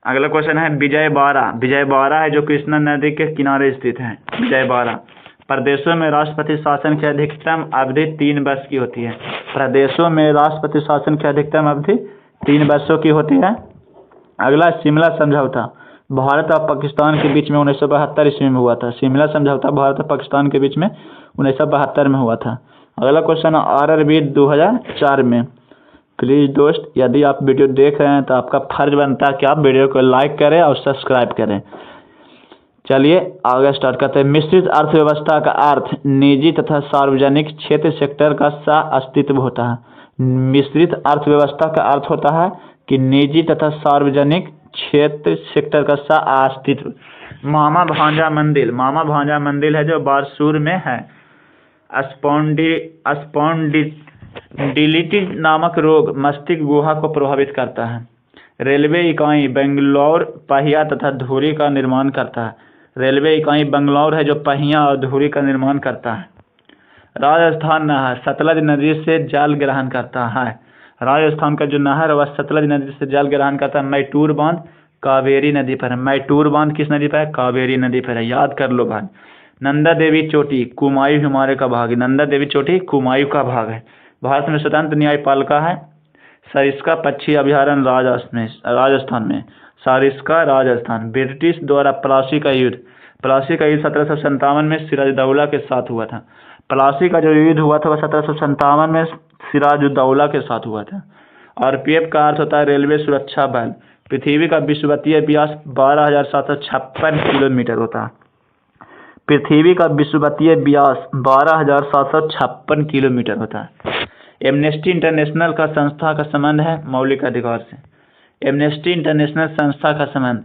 अगला क्वेश्चन है विजयवाड़ा। विजयवाड़ा है जो कृष्णा नदी के किनारे स्थित है। विजयवाड़ा। प्रदेशों में राष्ट्रपति शासन की अधिकतम अवधि 3 वर्ष की होती है। प्रदेशों में राष्ट्रपति शासन की अधिकतम अवधि 3 वर्षों की होती है। अगला शिमला समझौता भारत और पाकिस्तान के बीच में 1972 ईस्वी में हुआ था। शिमला समझौता भारत और पाकिस्तान के बीच में 1972 में हुआ था। अगला क्वेश्चन RRB 2004 में। प्लीज़ दोस्त, यदि आप वीडियो देख रहे हैं तो आपका फर्ज बनता है कि आप वीडियो को लाइक करें और सब्सक्राइब करें। चलिए आगे स्टार्ट करते हैं। मिश्रित अर्थव्यवस्था का अर्थ निजी तथा सार्वजनिक क्षेत्र सेक्टर का सह-अस्तित्व होता है। मिश्रित अर्थव्यवस्था का अर्थ होता है कि निजी तथा सार्वजनिक क्षेत्र सेक्टर का सह-अस्तित्व। मामा भांजा मंदिर है जो बारसूर में है। स्पॉन्डिलिटिस नामक रोग मस्तिष्क गुहा को प्रभावित करता है। रेलवे इकाई बेंगलौर पहिया तथा धुरी का निर्माण करता है। रेलवे इकाई बेंगलौर है जो पहिया और धुरी का निर्माण करता है। राजस्थान नहर सतलज नदी से जल ग्रहण करता है। राजस्थान का जो नहर है वह सतलज नदी से जल ग्रहण करता है। मैटूर बांध कावेरी नदी पर है। मैटूर बांध किस नदी पर है? कावेरी नदी पर है। याद कर लो भाई। नंदा देवी चोटी कुमायूं हिमालय का भाग है। नंदा देवी चोटी कुमायूं का भाग है। भारत में स्वतंत्र न्यायपालिका है। सरिस्का पक्षी अभयारण्य राजस्थान में। सरिस्का राजस्थान। ब्रिटिश द्वारा प्लासी का युद्ध 1757 में सिराजुद्दौला के साथ हुआ था। प्लासी का जो युद्ध हुआ था वह 1757 में सिराजुद्दौला के साथ हुआ था। RPF का अर्थ होता है रेलवे सुरक्षा बल। पृथ्वी का विषुवतीय व्यास 12,756 किलोमीटर होता है। पृथ्वी का विषुवतीय व्यास 12,756 किलोमीटर होता है। एमनेस्टी इंटरनेशनल का संस्था का संबंध है मौलिक अधिकार से। एमनेस्टी इंटरनेशनल संस्था का संबंध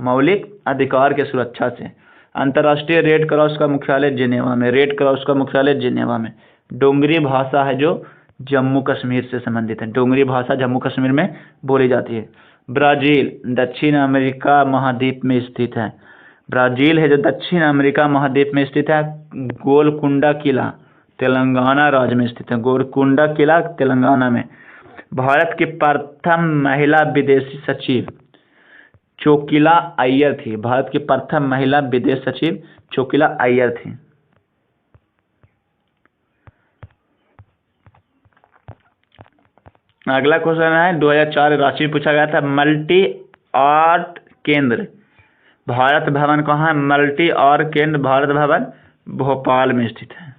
मौलिक अधिकार के सुरक्षा से। अंतर्राष्ट्रीय रेड क्रॉस का मुख्यालय जिनेवा में। रेड क्रॉस का मुख्यालय जिनेवा में। डोंगरी भाषा है जो जम्मू कश्मीर से संबंधित है। डोंगरी भाषा जम्मू कश्मीर में बोली जाती है। ब्राज़ील दक्षिण अमेरिका महाद्वीप में स्थित है। ब्राज़ील है जो दक्षिण अमेरिका महाद्वीप में स्थित है। गोलकुंडा किला तेलंगाना राज्य में स्थित है। गोलकुंडा किला तेलंगाना में। भारत की प्रथम महिला विदेशी सचिव चोकिला अय्यर थी। भारत की प्रथम महिला विदेश सचिव चोकिला अय्यर थी। अगला क्वेश्चन है 2004 रांची में पूछा गया था। मल्टी आर्ट केंद्र भारत भवन कहाँ है? मल्टी आर्ट केंद्र भारत भवन भोपाल में स्थित है,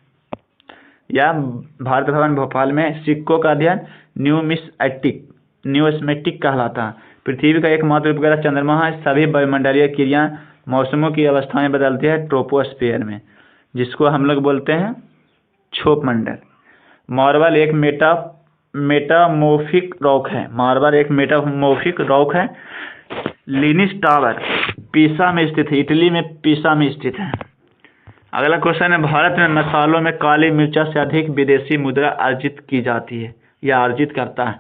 या भारत भवन भोपाल में। सिक्कों का अध्ययन न्यूमिस्मेटिक कहलाता है। पृथ्वी का एकमात्र उपग्रह चंद्रमा है। सभी वायुमंडलीय क्रिया मौसमों की अवस्थाएं बदलती है ट्रोपोस्फीयर में, जिसको हम लोग बोलते हैं क्षोभ मंडल। मार्बल एक मेटामॉर्फिक रॉक है। मार्बल एक मेटामॉर्फिक रॉक है। लीनिस टावर पीसा में स्थित है। इटली में पीसा में स्थित है। अगला क्वेश्चन है भारत में मसालों में काली मिर्चा से अधिक विदेशी मुद्रा अर्जित की जाती है या अर्जित करता है।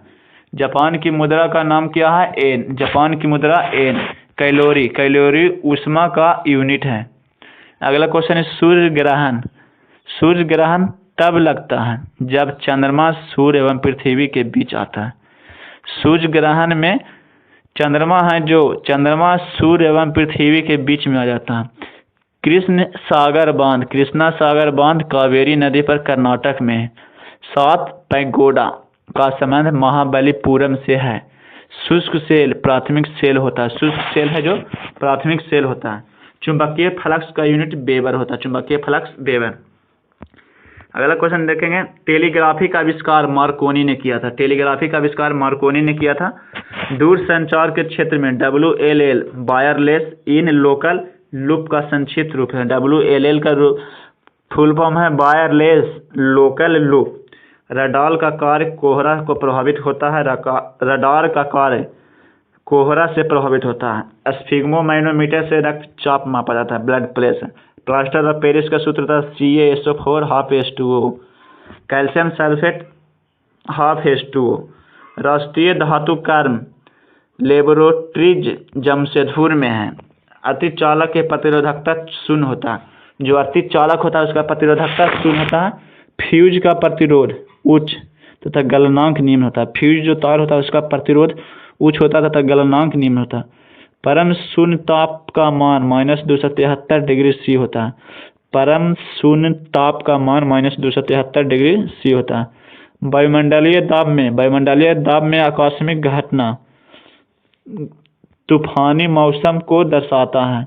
जापान की मुद्रा का नाम क्या है? एन। जापान की मुद्रा एन। कैलोरी ऊष्मा का यूनिट है। अगला क्वेश्चन है सूर्य ग्रहण तब लगता है जब चंद्रमा सूर्य एवं पृथ्वी के बीच आता है। सूर्य ग्रहण में चंद्रमा है जो चंद्रमा सूर्य एवं पृथ्वी के बीच में आ जाता है। कृष्णा सागर बांध कावेरी नदी पर कर्नाटक में। 7 पैगोडा का संबंध महाबलीपुरम से है। शुष्क सेल प्राथमिक सेल होता है। शुष्क सेल है जो प्राथमिक सेल होता है। चुंबकीय फ्लक्स का यूनिट वेबर होता है। चुंबकीय फ्लक्स वेबर। अगला क्वेश्चन देखेंगे टेलीग्राफी का आविष्कार मार्कोनी ने किया था। टेलीग्राफी का आविष्कार मार्कोनी ने किया था। दूर संचार के क्षेत्र में WLL wireless in local loop का संक्षिप्त रूप है। WLL का फुल फॉर्म है वायरलेस लोकल लूप। रडार का कार्य कोहरा को प्रभावित होता है। रडार का कार्य कोहरा से प्रभावित होता है। स्फिग्मोमैनोमीटर से रक्तचाप मापा जाता है, blood pressure. Plaster of Paris का सूत्र था CaSO4 ½ H2O। Calcium sulphate ½ H2O। राष्ट्रीय धातु कर्म लेबोरेटरीज जमशेदपुर में है। अतिचालक के प्रतिरोधकता शून्य होता है। जो अतिचालक होता है उसका प्रतिरोधकता शून्य होता है। फ्यूज का प्रतिरोध उच्च तथा गलनांक निम्न होता है। फ्यूज जो तार होता है उसका प्रतिरोध उच्च होता है तथा गलनांक निम्न होता है। परम शून्य ताप का मान -273 डिग्री C होता है। परम शून्य ताप का मान -273 डिग्री C होता है। वायुमंडलीय दाब में आकस्मिक घटना तूफानी मौसम को दर्शाता है।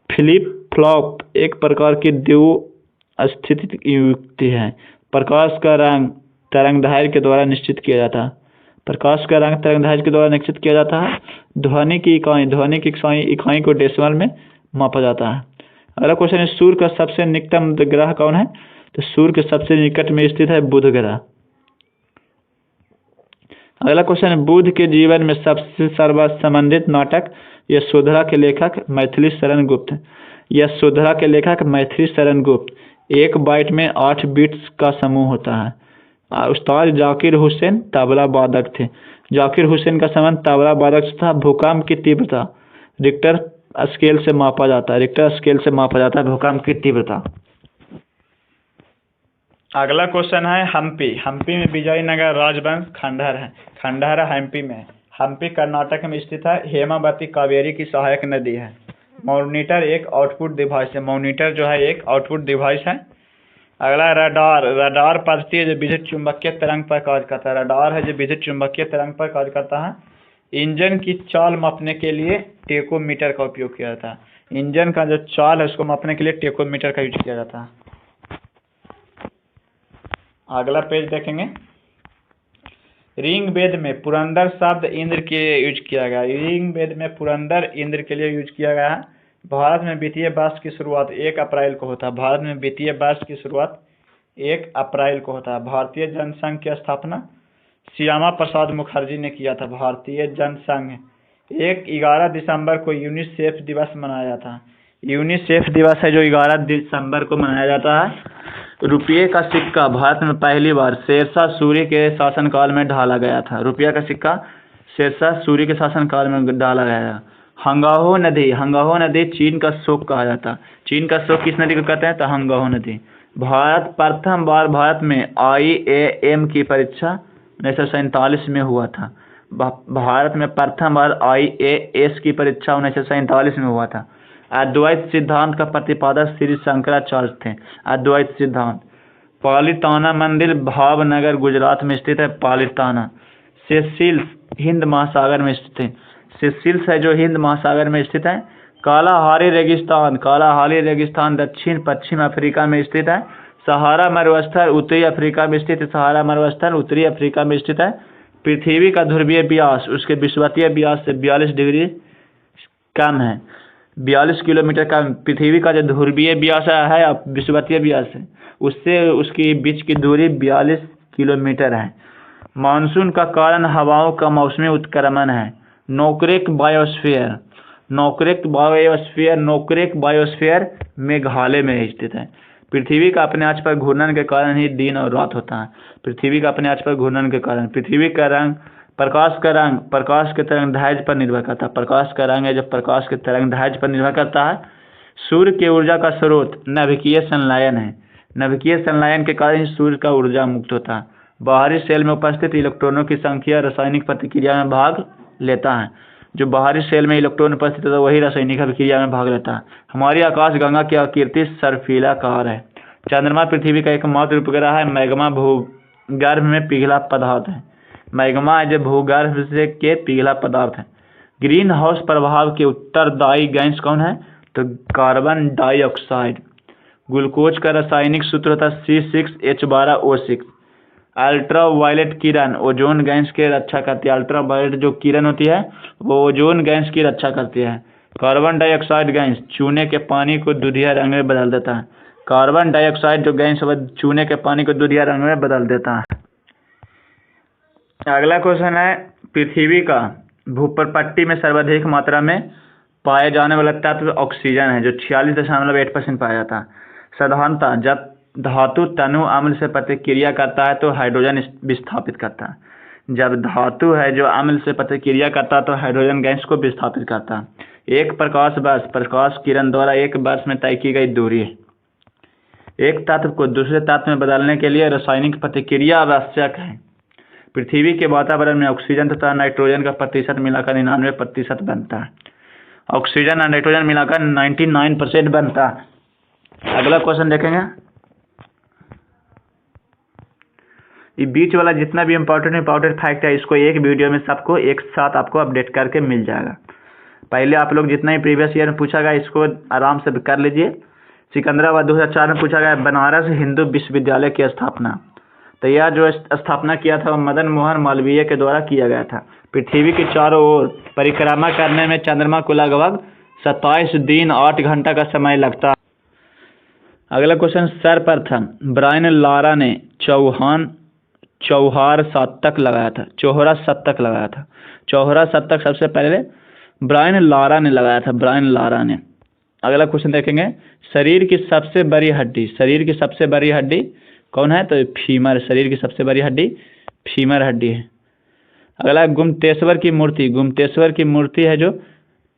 फ्लिप फ्लॉप एक प्रकार की द्विस्थिति युक्ति है। प्रकाश का रंग तरंगदैर्घ्य के द्वारा निश्चित किया जाता है। ध्वनि की इकाई को डेसिमल में मापा जाता है। अगला क्वेश्चन है सूर्य का सबसे निकटतम ग्रह कौन है? तो सूर्य के सबसे निकट में स्थित है बुध ग्रह। अगला क्वेश्चन है बुध के जीवन में सबसे सर्वसंबंधित नाटक यशोधरा के लेखक मैथिली शरण गुप्त। 1 बाइट में 8 बिट्स का समूह होता है। उस्ताद जाकिर हुसैन तबला वादक थे। जाकिर हुसैन का संबंध तबला वादक से था। भूकंप की तीव्रता रिक्टर स्केल से मापा जाता है। भूकंप की तीव्रता। अगला क्वेश्चन है हम्पी में विजयनगर राजवंश खंडहर है। हम्पी में। हम्पी कर्नाटक में स्थित है। हेमावती कावेरी की सहायक नदी है। मॉनिटर एक आउटपुट डिवाइस है। अगला रडार पद्धति है जो विद्युत चुंबकीय तरंग पर कार्य करता है। इंजन की चाल मापने के लिए टेकोमीटर का उपयोग किया जाता है। इंजन का जो चाल है उसको मापने के लिए टेकोमीटर का यूज किया जाता है। अगला पेज देखेंगे ऋग वेद में पुरंदर शब्द इंद्र के लिए यूज किया गया है। ऋग वेद में पुरंदर इंद्र के लिए यूज किया गया है। भारत में वित्तीय वर्ष की शुरुआत 1 अप्रैल को होता है। भारत में वित्तीय वर्ष की शुरुआत 1 अप्रैल को होता है। भारतीय जनसंघ की स्थापना श्यामा प्रसाद मुखर्जी ने किया था। भारतीय जनसंघ 11 दिसंबर को यूनिसेफ दिवस मनाया था। यूनिसेफ दिवस है जो 11 दिसंबर को मनाया जाता है। रुपये का सिक्का भारत में पहली बार शेरशाह सूरी के शासनकाल में ढाला गया था। रुपया का सिक्का शेरशाह सूरी के शासनकाल में डाला गया था। हंगाहो नदी चीन का शोक कहा जाता है। चीन का शोक किस नदी को कहते हैं? तो हंगाहो नदी। प्रथम बार भारत में IAM की परीक्षा 1947 में हुआ था। भारत में प्रथम बार IAS की परीक्षा 1947 में हुआ था। अद्वैत सिद्धांत का प्रतिपादक श्री शंकराचार्य थे। अद्वैत सिद्धांत। पालिताना मंदिर भावनगर गुजरात में स्थित है। पालिताना। सेशिल्स हिंद महासागर में स्थित है। सेशिल्स है जो हिंद महासागर में स्थित है। कालाहारी रेगिस्तान दक्षिण पश्चिम अफ्रीका में स्थित है। सहारा मरुस्थल उत्तरी अफ्रीका में स्थित है। सहारा मरुस्थल उत्तरी अफ्रीका में स्थित है। पृथ्वी का ध्रुवीय व्यास उसके विषुवतीय व्यास से 42 डिग्री कम है। 42 किलोमीटर का पृथ्वी का जो ध्रुवीय व्यास है विषुवतीय व्यास है उससे उसकी बीच की दूरी 42 किलोमीटर है। मानसून का कारण हवाओं का मौसमी उत्क्रमण है। नोकरेक बायोस्फीयर मेघालय में स्थित है। पृथ्वी का अपने अक्ष पर घूर्णन के कारण ही दिन और रात होता है। पृथ्वी का अपने अक्ष पर घूर्णन के कारण पृथ्वी का रंग प्रकाश के तरंग दैर्घ्य पर निर्भर करता है। प्रकाश का रंग है जो प्रकाश के तरंग दैर्घ्य पर निर्भर करता है। सूर्य की ऊर्जा का स्रोत नाभिकीय संलयन है। नाभिकीय संलयन के कारण ही सूर्य का ऊर्जा मुक्त होता है। बाहरी सेल में उपस्थित इलेक्ट्रॉनों की संख्या रासायनिक प्रतिक्रिया में भाग लेता है। जो बाहरी सेल में इलेक्ट्रॉन उपस्थित होता है वही रासायनिक अभिक्रिया में भाग लेता है। हमारी आकाशगंगा की आकृति सर्पिलाकार है। चंद्रमा पृथ्वी का एकमात्र उपग्रह है। मैग्मा भूगर्भ में पिघला पदार्थ है। मैग्मा जो भूगर्भ से के पिघला पदार्थ है। ग्रीन हाउस प्रभाव के उत्तरदायी गैस कौन है? तो कार्बन डाइऑक्साइड। ग्लूकोज का रासायनिक सूत्र होता है C6H12O6। अल्ट्रावायलेट किरण ओजोन गैस की रक्षा करती है। अल्ट्रावायलेट जो किरण होती है वो ओजोन गैस की रक्षा करती है। कार्बन डाइऑक्साइड गैस चूने के पानी को दूधिया रंग में बदल देता है। कार्बन डाइऑक्साइड जो गैस चूने के पानी को दूधिया रंग में बदल देता है। अगला क्वेश्चन है पृथ्वी का भूप्रपट्टी में सर्वाधिक मात्रा में पाए जाने वाला तत्व ऑक्सीजन है जो 46.8% पाया जाता है। साधारणतः जब धातु तनु अम्ल से प्रतिक्रिया करता है तो हाइड्रोजन विस्थापित करता है। जब धातु है जो अम्ल से प्रतिक्रिया करता है तो हाइड्रोजन गैस को विस्थापित करता है। एक प्रकाश वर्ष प्रकाश किरण द्वारा एक वर्ष में तय की गई दूरी है। एक तत्व को दूसरे तत्व में बदलने के लिए रासायनिक प्रतिक्रिया आवश्यक है। पृथ्वी के वातावरण में ऑक्सीजन तथा नाइट्रोजन का प्रतिशत मिलाकर 99% बनता है। ऑक्सीजन और नाइट्रोजन मिलाकर 99% बनता है। अगला क्वेश्चन देखेंगे। ये बीच वाला जितना भी इम्पोर्टेंट फैक्ट है इसको एक वीडियो में सबको एक साथ आपको अपडेट करके मिल जाएगा। पहले आप लोग जितना ही प्रीवियस ईयर में पूछा गया इसको आराम से कर लीजिए। सिकंदराबाद 2004 में पूछा गया बनारस हिंदू विश्वविद्यालय की स्थापना। तो यह जो स्थापना किया था मदन मोहन मालवीय के द्वारा किया गया था। पृथ्वी के चारों ओर परिक्रमा करने में चंद्रमा को लगभग 27 दिन 8 घंटा का समय लगता है। अगला क्वेश्चन सर्वप्रथम ब्रायन लारा ने चौहार शतक लगाया था। चौहरा शतक सबसे पहले ब्रायन लारा ने लगाया था। ब्रायन लारा ने। अगला क्वेश्चन देखेंगे शरीर की सबसे बड़ी हड्डी कौन है? तो फीमर। शरीर की सबसे बड़ी हड्डी फीमर हड्डी है। अगला गुप्तेश्वर की मूर्ति है जो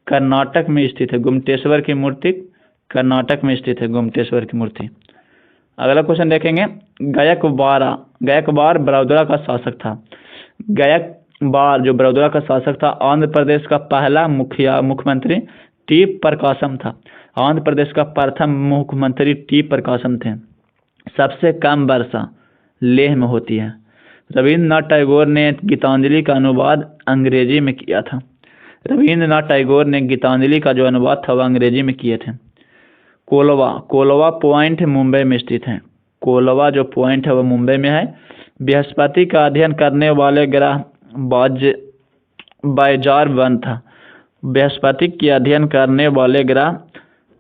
कर्नाटक में स्थित है। गुप्तेश्वर की मूर्ति कर्नाटक में स्थित है। गुप्तेश्वर की मूर्ति। अगला क्वेश्चन देखेंगे गायकवाड़ बड़ौदा का शासक था। गायकवाड़ जो बड़ौदा का शासक था आंध्र प्रदेश का पहला मुख्यमंत्री टी प्रकाशम था। आंध्र प्रदेश का प्रथम मुख्यमंत्री टी प्रकाशम थे। सबसे कम वर्षा लेह में होती है। रविन्द्रनाथ टैगोर ने गीतांजलि का अनुवाद अंग्रेजी में किया था। रविन्द्रनाथ टैगोर ने गीतांजलि का जो अनुवाद था वह अंग्रेजी में किए थे। कोलवा पॉइंट मुंबई में स्थित है। कोलवा जो पॉइंट है वह मुंबई में है। बृहस्पति का अध्ययन करने वाले ग्रह बाइजार 1 था। बृहस्पति के अध्ययन करने वाले ग्रह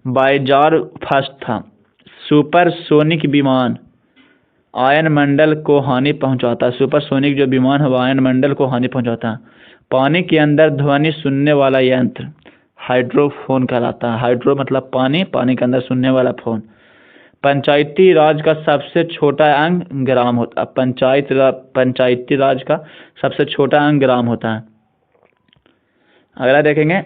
बाइजार 1 था। सुपरसोनिक विमान आयनमंडल को हानि पहुंचाता है। सुपरसोनिक जो विमान है वो आयनमंडल को हानि पहुंचाता है। पानी के अंदर ध्वनि सुनने वाला यंत्र हाइड्रोफोन कहलाता है। हाइड्रो मतलब पानी, पानी के अंदर सुनने वाला फोन। पंचायती राज का सबसे छोटा अंग ग्राम होता है। पंचायती राज का सबसे छोटा अंग ग्राम होता है। अगला देखेंगे,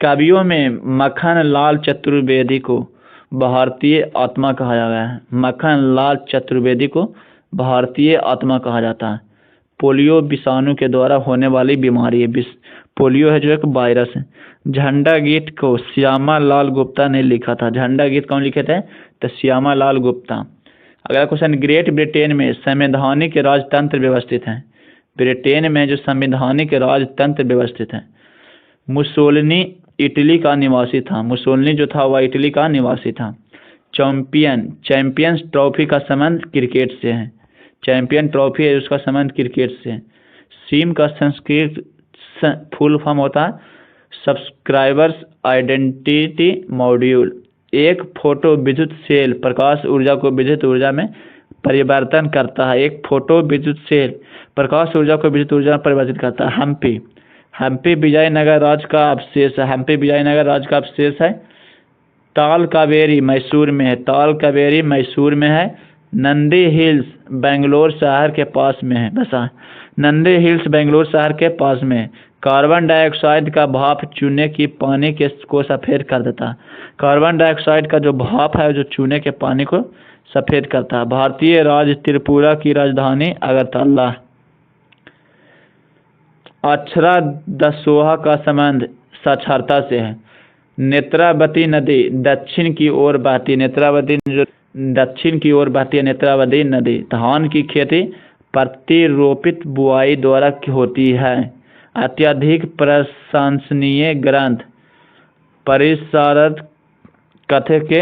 कवियों में मक्खन लाल चतुर्वेदी को भारतीय आत्मा कहा गया है। मक्खन लाल चतुर्वेदी को भारतीय आत्मा कहा जाता है। पोलियो विषाणु के द्वारा होने वाली बीमारी है। पोलियो है जो एक वायरस है। झंडा गीत को श्यामा लाल गुप्ता ने लिखा था। झंडा गीत कौन लिखे थे? तो श्यामा लाल गुप्ता। अगला क्वेश्चन, ग्रेट ब्रिटेन में संवैधानिक राजतंत्र व्यवस्थित है। ब्रिटेन में जो संवैधानिक राजतंत्र व्यवस्थित है। मुसोलिनी इटली का निवासी था। मुसोलिनी जो था वह इटली का निवासी था। चैंपियंस ट्रॉफी का संबंध क्रिकेट से है। चैंपियन ट्रॉफी है उसका संबंध क्रिकेट से है। सीम का संस्कृत फुल फॉर्म होता है सब्सक्राइबर्स आइडेंटिटी मॉड्यूल। एक फोटो विद्युत सेल प्रकाश ऊर्जा को विद्युत ऊर्जा में परिवर्तन करता है। एक फोटो विद्युत सेल प्रकाश ऊर्जा को विद्युत ऊर्जा में परिवर्तित करता है। हम्पी विजयनगर राज्य का अवशेष है। हम्पी विजयनगर राज्य का अवशेष है। ताल कावेरी मैसूर में है। ताल कावेरी मैसूर में है। नंदी हिल्स बेंगलोर शहर के पास में है बसा है। नंदी हिल्स बेंगलोर शहर के पास में है। कार्बन डाइऑक्साइड का भाप चूने की पानी को सफ़ेद कर देता है। कार्बन डाइऑक्साइड का जो भाप है जो चूने के पानी को सफ़ेद करता है। भारतीय राज्य त्रिपुरा की राजधानी अगरतला। अक्षरा दसोहा का संबंध साक्षरता से है। नेत्रावती नदी दक्षिण की ओर बहती है। नेत्रावती जो दक्षिण की ओर बहती है नेत्रावती नदी। धान की खेती प्रतिरोपित बुआई द्वारा होती है। अत्यधिक प्रशंसनीय ग्रंथ परिसरद कथा के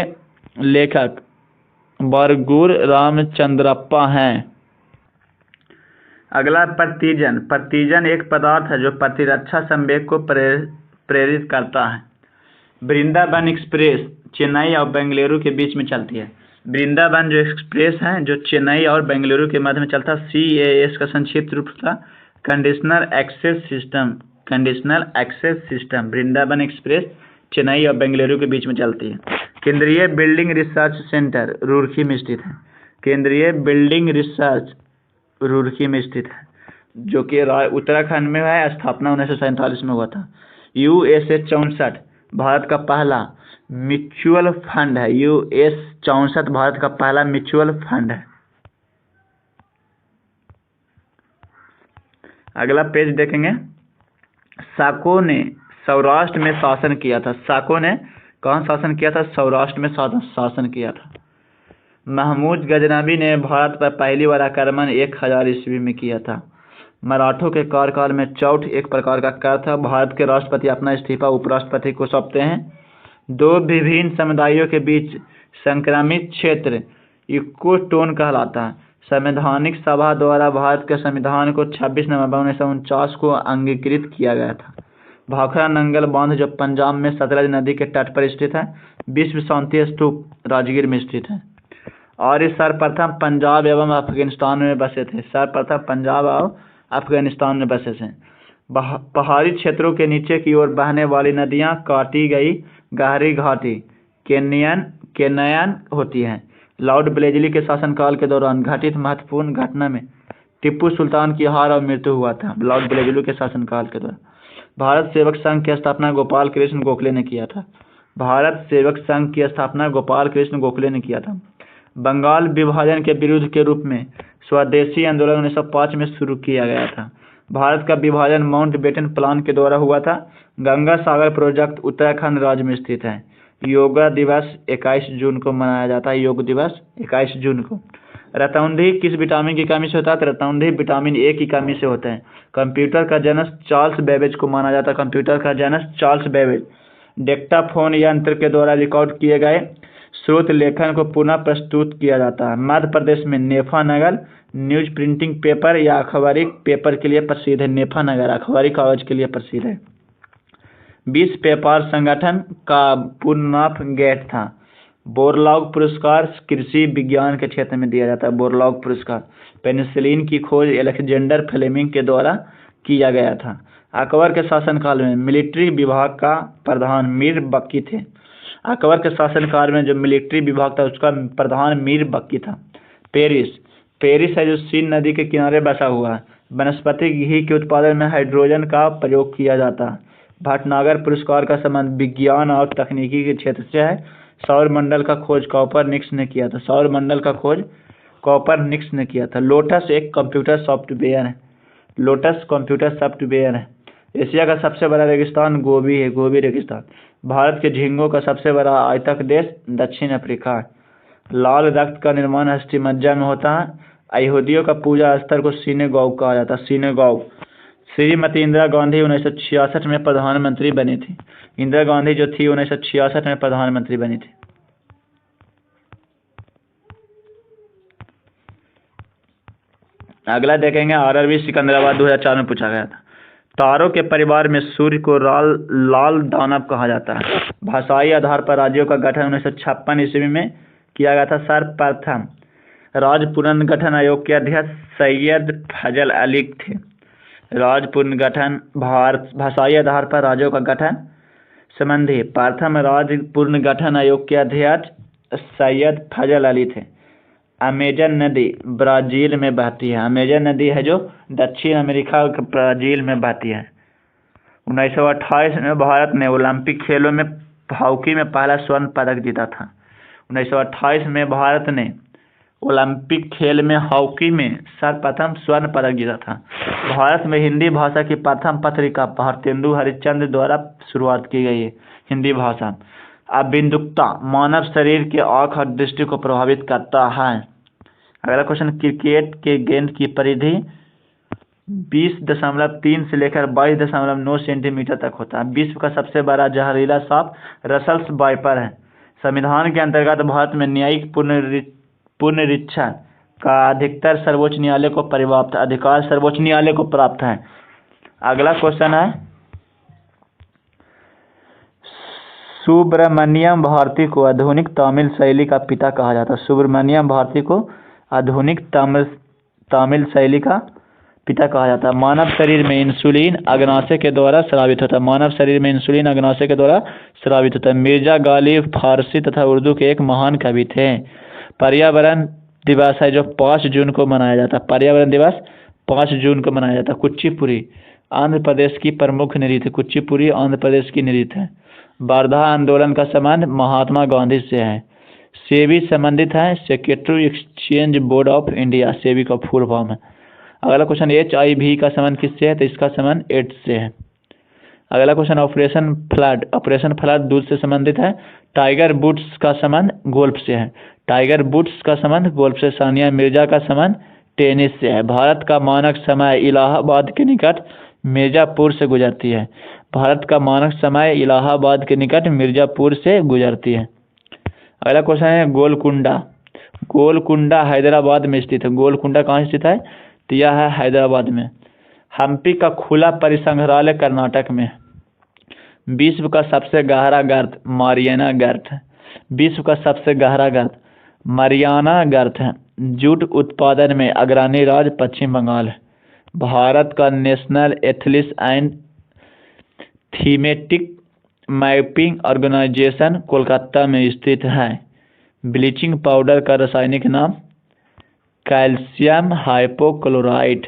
लेखक बरगूर रामचंद्रप्पा हैं। अगला प्रतिजन। प्रतिजन एक पदार्थ है जो प्रतिरक्षा संवेग को प्रेरित करता है। वृंदावन एक्सप्रेस चेन्नई और बेंगलुरु के बीच में चलती है। वृंदावन जो एक्सप्रेस है जो चेन्नई और बेंगलुरु के मध्य में चलता है। CAS का संक्षिप्त रूप था conditional access system. Conditional access system Vrindavan Express Chennai और बेंगलुरु के बीच में चलती है। केंद्रीय बिल्डिंग रिसर्च सेंटर रुड़की में स्थित है। केंद्रीय बिल्डिंग रिसर्च रुड़की में स्थित है जो कि उत्तराखंड में है। स्थापना 1947 में हुआ था। USA 64 भारत का पहला म्यूचुअल फंड है। US 64 भारत का पहला म्यूचुअल फंड है। अगला पेज देखेंगे। साको ने सौराष्ट्र में शासन किया था। साको ने कहाँ शासन किया था? सौराष्ट्र में शासन किया था। महमूद गजनवी ने भारत पर पहली बार आक्रमण 1000 ईस्वी में किया था। मराठों के कार्यकाल में चौथ एक प्रकार का कर था। भारत के राष्ट्रपति अपना इस्तीफा उपराष्ट्रपति को सौंपते हैं। दो विभिन्न समुदायों के बीच संक्रमित क्षेत्र इकोटोन कहलाता है। संवैधानिक सभा द्वारा भारत के संविधान को 26 नवंबर 1949 को अंगीकृत किया गया था। भाखड़ा नंगल बांध जो पंजाब में सतलज नदी के तट पर स्थित है। विश्व शांति स्तूप राजगीर में स्थित है। और ये सर्वप्रथम पंजाब एवं अफगानिस्तान में बसे थे। सर्वप्रथम पंजाब और अफगानिस्तान में बसे थे। पहाड़ी क्षेत्रों के नीचे की ओर बहने वाली नदियां काटी गई गहरी घाटी कैनयन होती हैं। लॉर्ड ब्लेजली के शासनकाल के दौरान घटित महत्वपूर्ण घटना में टिप्पू सुल्तान की हार और मृत्यु हुआ था। लॉर्ड ब्लेजली के शासनकाल के दौरान भारत सेवक संघ की स्थापना गोपाल कृष्ण गोखले ने किया था। भारत सेवक संघ की स्थापना गोपाल कृष्ण गोखले ने किया था। बंगाल विभाजन के विरुद्ध के रूप में स्वदेशी आंदोलन 1905 में शुरू किया गया था। भारत का विभाजन माउंटबेटन प्लान के द्वारा हुआ था। गंगा सागर प्रोजेक्ट उत्तराखंड राज्य में स्थित है। योगा दिवस 21 जून को मनाया जाता है। योग दिवस 21 जून को। रतौंधी किस विटामिन की कमी से होता है? तो रतौंधी विटामिन A की कमी से होता है। कंप्यूटर का जनक चार्ल्स बेबेज को माना जाता है। कंप्यूटर का जनक चार्ल्स बेबेज। डिक्टाफोन यंत्र के द्वारा रिकॉर्ड किए गए स्रोत लेखन को पुनः प्रस्तुत किया जाता है। मध्य प्रदेश में नेफानगर न्यूज प्रिंटिंग पेपर या अखबारी पेपर के लिए प्रसिद्ध है। नेफानगर अखबारी कागज के लिए प्रसिद्ध है। विश्व व्यापार संगठन का पूर्ण नाम गेट था। बोरलॉग पुरस्कार कृषि विज्ञान के क्षेत्र में दिया जाता है। बोरलॉग पुरस्कार। पेनिसिलिन की खोज अलेक्जेंडर फ्लेमिंग के द्वारा किया गया था। अकबर के शासनकाल में मिलिट्री विभाग का प्रधान मीर बक्की थे। अकबर के शासनकाल में जो मिलिट्री विभाग था उसका प्रधान मीर बक्की था। पेरिस है जो सीन नदी के किनारे बसा हुआ है। वनस्पति घी के उत्पादन में हाइड्रोजन का प्रयोग किया जाता है। भटनागर पुरस्कार का संबंध विज्ञान और तकनीकी के क्षेत्र से है। सौर मंडल का खोज कॉपरनिकस ने किया था। सौर मंडल का खोज कॉपरनिकस ने किया था। लोटस एक कंप्यूटर सॉफ्टवेयर है। लोटस कंप्यूटर सॉफ्टवेयर है। एशिया का सबसे बड़ा रेगिस्तान गोबी है। गोबी रेगिस्तान। भारत के झींगों का सबसे बड़ा आयतक देश दक्षिण अफ्रीका है। लाल रक्त का निर्माण अस्थिमज्जा में होता है। यहूदियों का पूजा स्थल को सिनेगॉग कहा जाता है। सिनेगॉग। श्रीमती इंदिरा गांधी 1966 में प्रधानमंत्री बनी थी। इंदिरा गांधी जो थी 1966 में प्रधानमंत्री बनी थी। अगला देखेंगे आरआरबी सिकंदराबाद 2004 में पूछा गया था। तारों के परिवार में सूर्य को लाल दानव कहा जाता है। भाषाई आधार पर राज्यों का गठन 1956 ईस्वी में किया गया था। सर्वप्रथम राज्य पुनर्गठन आयोग के अध्यक्ष सैयद फजल अली थे। राज्य पुनर्गठन भाषाई आधार पर राज्यों का गठन संबंधी प्रथम राज्य पुनर्गठन आयोग के अध्यक्ष सैयद फजल अली थे। अमेजन नदी ब्राजील में बहती है। अमेजन नदी है जो दक्षिण अमेरिका के ब्राजील में बहती है। 1928 में भारत ने ओलंपिक खेलों में हॉकी में पहला स्वर्ण पदक जीता था। 1928 में भारत ने ओलंपिक खेल में हॉकी में सर्वप्रथम स्वर्ण पदक जीता था। भारत में हिंदी भाषा की प्रथम पत्रिका भारतेंदु हरिश्चंद्र द्वारा शुरुआत की गई है। हिंदी भाषा। अबिंदुकता मानव शरीर के आँख और दृष्टि को प्रभावित करता है। अगला क्वेश्चन क्रिकेट के गेंद की परिधि 20.3 से लेकर 22.9 सेंटीमीटर तक होता है। विश्व का सबसे बड़ा जहरीला सांप रसल्स वाइपर है। संविधान के अंतर्गत भारत में न्यायिक पुनरीक्षण का अधिकतर सर्वोच्च न्यायालय को पर्याप्त अधिकार सर्वोच्च न्यायालय को प्राप्त है। अगला क्वेश्चन है सुब्रमण्यम भारती को आधुनिक तमिल शैली का पिता कहा जाता है। सुब्रमण्यम भारती को आधुनिक तमिल शैली का पिता कहा जाता है। मानव शरीर में इंसुलिन अग्नाशय के द्वारा स्रावित होता है। मानव शरीर में इंसुलिन अग्नाशय के द्वारा स्रावित होता है। मिर्जा गालिब फारसी तथा उर्दू के एक महान कवि थे। पर्यावरण दिवस है जो 5 जून को मनाया जाता है। पर्यावरण दिवस 5 जून को मनाया जाता है। कुचिपुड़ी आंध्र प्रदेश की प्रमुख नृत्य। कुचिपुड़ी आंध्र प्रदेश की नृत्य है। वर्धा आंदोलन का संबंध महात्मा गांधी से है। सेबी संबंधित है secretary exchange board of India. SEBI का फुल फॉर्म है। अगला क्वेश्चन HIV का संबंध किससे है तो इसका संबंध एड्स से है। अगला question operation flood. Operation flood दूध से संबंधित है। टाइगर वुड्स का संबंध गोल्फ से है। टाइगर वुड्स का संबंध गोल्फ से। सानिया मिर्जा का संबंध टेनिस से है। भारत का मानक समय इलाहाबाद के निकट मिर्जापुर से गुजरती है। भारत का मानक समय इलाहाबाद के निकट मिर्जापुर से गुजरती है। अगला क्वेश्चन है गोलकुंडा। गोलकुंडा हैदराबाद में स्थित है। गोलकुंडा कहाँ स्थित है तो यह है हैदराबाद में। हम्पी का खुला परिसंग्रहालय कर्नाटक में। विश्व का सबसे गहरा गर्त मारियाना गर्त है। विश्व का सबसे गहरा गर्त मारियाना गर्त है। जूट उत्पादन में अग्रणी राज्य पश्चिम बंगाल है। भारत का national atlas and thematic mapping organisation Kolkata में स्थित है। ब्लीचिंग पाउडर का रासायनिक नाम कैल्शियम हाइपोक्लोराइट।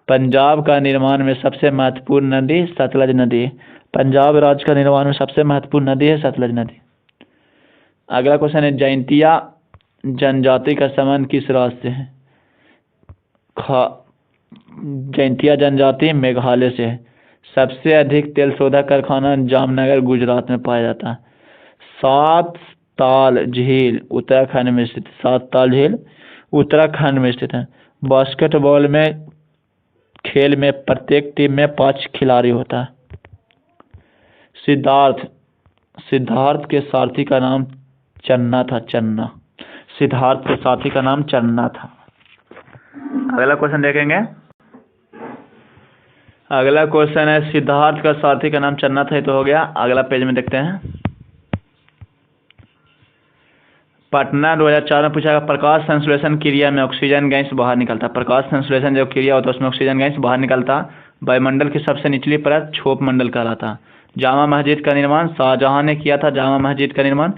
पंजाब का निर्माण में सबसे महत्वपूर्ण नदी सतलज नदी। पंजाब राज्य का निर्माण में सबसे महत्वपूर्ण नदी है सतलज नदी। अगला क्वेश्चन है जैंतिया जनजाति का संबंध किस राज्य से है। जैंतिया जनजाति मेघालय से है। सबसे अधिक तेल शोधक कारखाना जामनगर गुजरात में पाया जाता है। सात ताल झील उत्तराखंड में स्थित। सात ताल झील उत्तराखंड में स्थित है। बास्केटबॉल में खेल में प्रत्येक टीम में 5 खिलाड़ी होता है। सिद्धार्थ के सारथी का नाम चन्ना था। चन्ना, सिद्धार्थ के सारथी का नाम चन्ना था। अगला क्वेश्चन देखेंगे। अगला क्वेश्चन है सिद्धार्थ का सारथी का नाम चन्ना था, ये तो हो गया। अगला पेज में देखते हैं। पटना 2004 में पूछा गया प्रकाश संश्लेषण क्रिया में ऑक्सीजन गैस बाहर निकलता। प्रकाश संश्लेषण जो क्रिया होता है उसमें ऑक्सीजन गैस बाहर निकलता। वायुमंडल की सबसे निचली परत क्षोभ मंडल कहलाता। जामा मस्जिद का निर्माण शाहजहां ने किया था। जामा मस्जिद का निर्माण।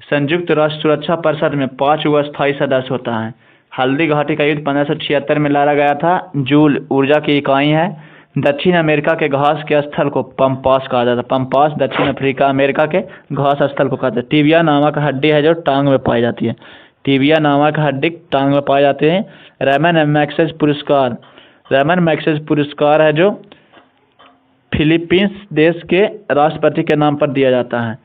संयुक्त राष्ट्र सुरक्षा परिषद में 5 अस्थायी सदस्य होता है। हल्दी घाटी का युद्ध 1576 में लड़ा गया था। जूल ऊर्जा की इकाई है। दक्षिण अमेरिका के घास के स्थल को पंपास कहा जाता है। पंपास दक्षिण अफ्रीका अमेरिका के घास स्थल को कहते हैं। टिबिया नामक हड्डी है जो टांग में पाई जाती है। टिबिया नामक हड्डी टांग में पाई जाती है। रैमन मैग्सेसे पुरस्कार, रैमन मैग्सेसे पुरस्कार है जो फिलीपींस देश के राष्ट्रपति के नाम पर दिया जाता है।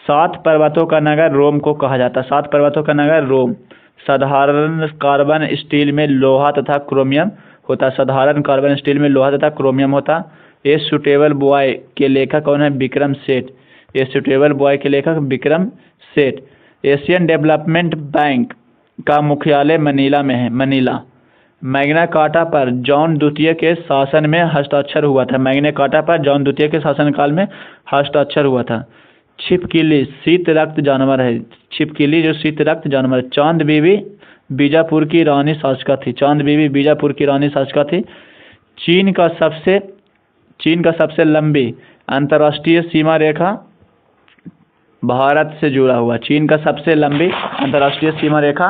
7 पर्वतों का नगर रोम को कहा जाता है। 7 पर्वतों का नगर रोम। साधारण कार्बन स्टील में लोहा तथा क्रोमियम होता। साधारण कार्बन स्टील में लोहा तथा क्रोमियम होता। ए सुटेबल बॉय के लेखक कौन है? Vikram Seth. A suitable boy के लेखक Vikram Seth. Asian development bank का मुख्यालय मनीला में है। मनीला। मैग्ना कार्टा पर जॉन द्वितीय के शासन में हस्ताक्षर हुआ था। मैग्ना कार्टा पर जॉन द्वितीय के शासनकाल में हस्ताक्षर हुआ था। छिपकली शीत रक्त जानवर है। छिपकली जो शीत रक्त जानवर है। चांद बीबी बीजापुर की रानी शासका थी। चांद बीबी बीजापुर की रानी शासका थी। चीन का सबसे लंबी अंतर्राष्ट्रीय सीमा रेखा भारत से जुड़ा हुआ। चीन का सबसे लंबी अंतर्राष्ट्रीय सीमा रेखा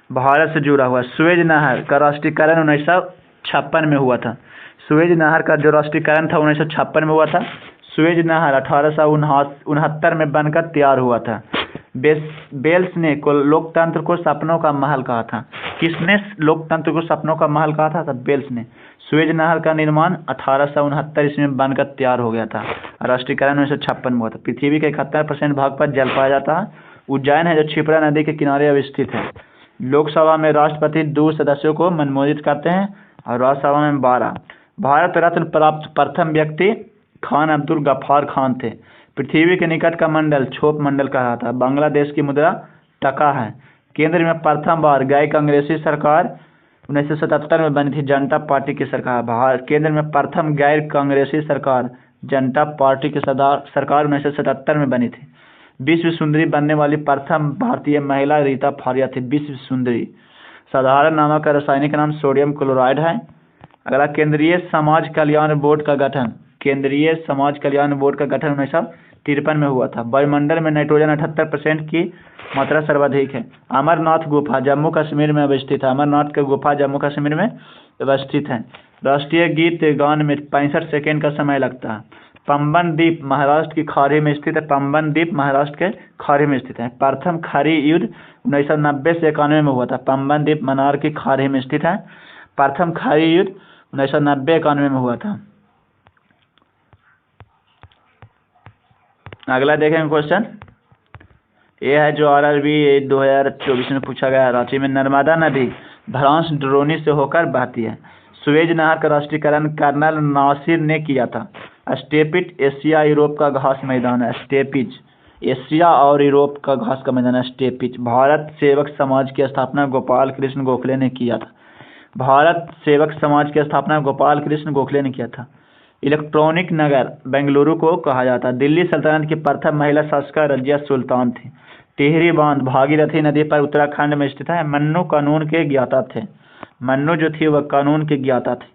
भारत से जुड़ा हुआ। सुएज नहर का राष्ट्रीयकरण 1956 में हुआ था। सुएज नहर का जो राष्ट्रीयकरण था 1956 में हुआ था। सुएज नहर 1869 में बनकर तैयार हुआ था। बेल्स ने लोकतंत्र को सपनों का महल कहा था। किसने लोकतंत्र को सपनों का महल कहा था? बेल्स ने। सुएज नहर का निर्माण 1869 ईस्वी में बनकर तैयार हो गया था। राष्ट्रीयकरण 1956 में हुआ था। पृथ्वी के 71% भाग पर जल पाया जाता है। उज्जैन है जो क्षिप्रा नदी के किनारे अवस्थित है। लोकसभा में राष्ट्रपति 2 सदस्यों को मनमोदित करते हैं और राज्यसभा में 12। भारत रत्न प्राप्त प्रथम व्यक्ति खान अब्दुल गफ्फार खान थे। पृथ्वी के निकट का मंडल क्षोभ मंडल कहा था। बांग्लादेश की मुद्रा टका है। केंद्र में प्रथम बार गैर कांग्रेसी सरकार 1977 में बनी थी। जनता पार्टी की सरकार। केंद्र में प्रथम गैर कांग्रेसी सरकार जनता पार्टी की सरकार 1977 में बनी थी। विश्व सुंदरी बनने वाली प्रथम भारतीय महिला रीता फारिया थी। विश्व सुंदरी। साधारण नामक का रासायनिक नाम सोडियम क्लोराइड है। अगला केंद्रीय समाज कल्याण बोर्ड का गठन। केंद्रीय समाज कल्याण बोर्ड का गठन 1953 में हुआ था। वायुमंडल में नाइट्रोजन 78% की मात्रा सर्वाधिक है। अमरनाथ गुफा जम्मू कश्मीर में अवस्थित है। अमरनाथ की गुफा जम्मू कश्मीर में अवस्थित है। राष्ट्रीय गीत गान में 65 सेकेंड का समय लगता है। पंबन द्वीप महाराष्ट्र की खाड़ी में स्थित है। पंबन द्वीप महाराष्ट्र के खाड़ी में स्थित है। प्रथम खाड़ी युद्ध 1990 से 91 में हुआ था। पंबन द्वीप मनार की खाड़ी में स्थित है। प्रथम खाड़ी युद्ध 1990-91 में हुआ था। अगला देखेंगे क्वेश्चन। ये है जो RRB 2024 में पूछा गया। रांची में नर्मदा नदी भ्रांस ड्रोनी से होकर बहती है। सुएज नहर का राष्ट्रीयकरण कर्नल नासिर ने किया था। स्टेपिज एशिया यूरोप का घास मैदान है। स्टेपिज एशिया और यूरोप का घास का मैदान है। स्टेपिज। भारत सेवक समाज की स्थापना गोपाल कृष्ण गोखले ने किया था। भारत सेवक समाज की स्थापना गोपाल कृष्ण गोखले ने किया था। इलेक्ट्रॉनिक नगर बेंगलुरु को कहा जाता है। दिल्ली सल्तनत की प्रथम महिला शासिका रजिया सुल्तान थी। टिहरी बांध भागीरथी नदी पर उत्तराखंड में स्थित है। मन्नू कानून के ज्ञाता थे। मन्नू जो थी वह कानून के ज्ञाता थे।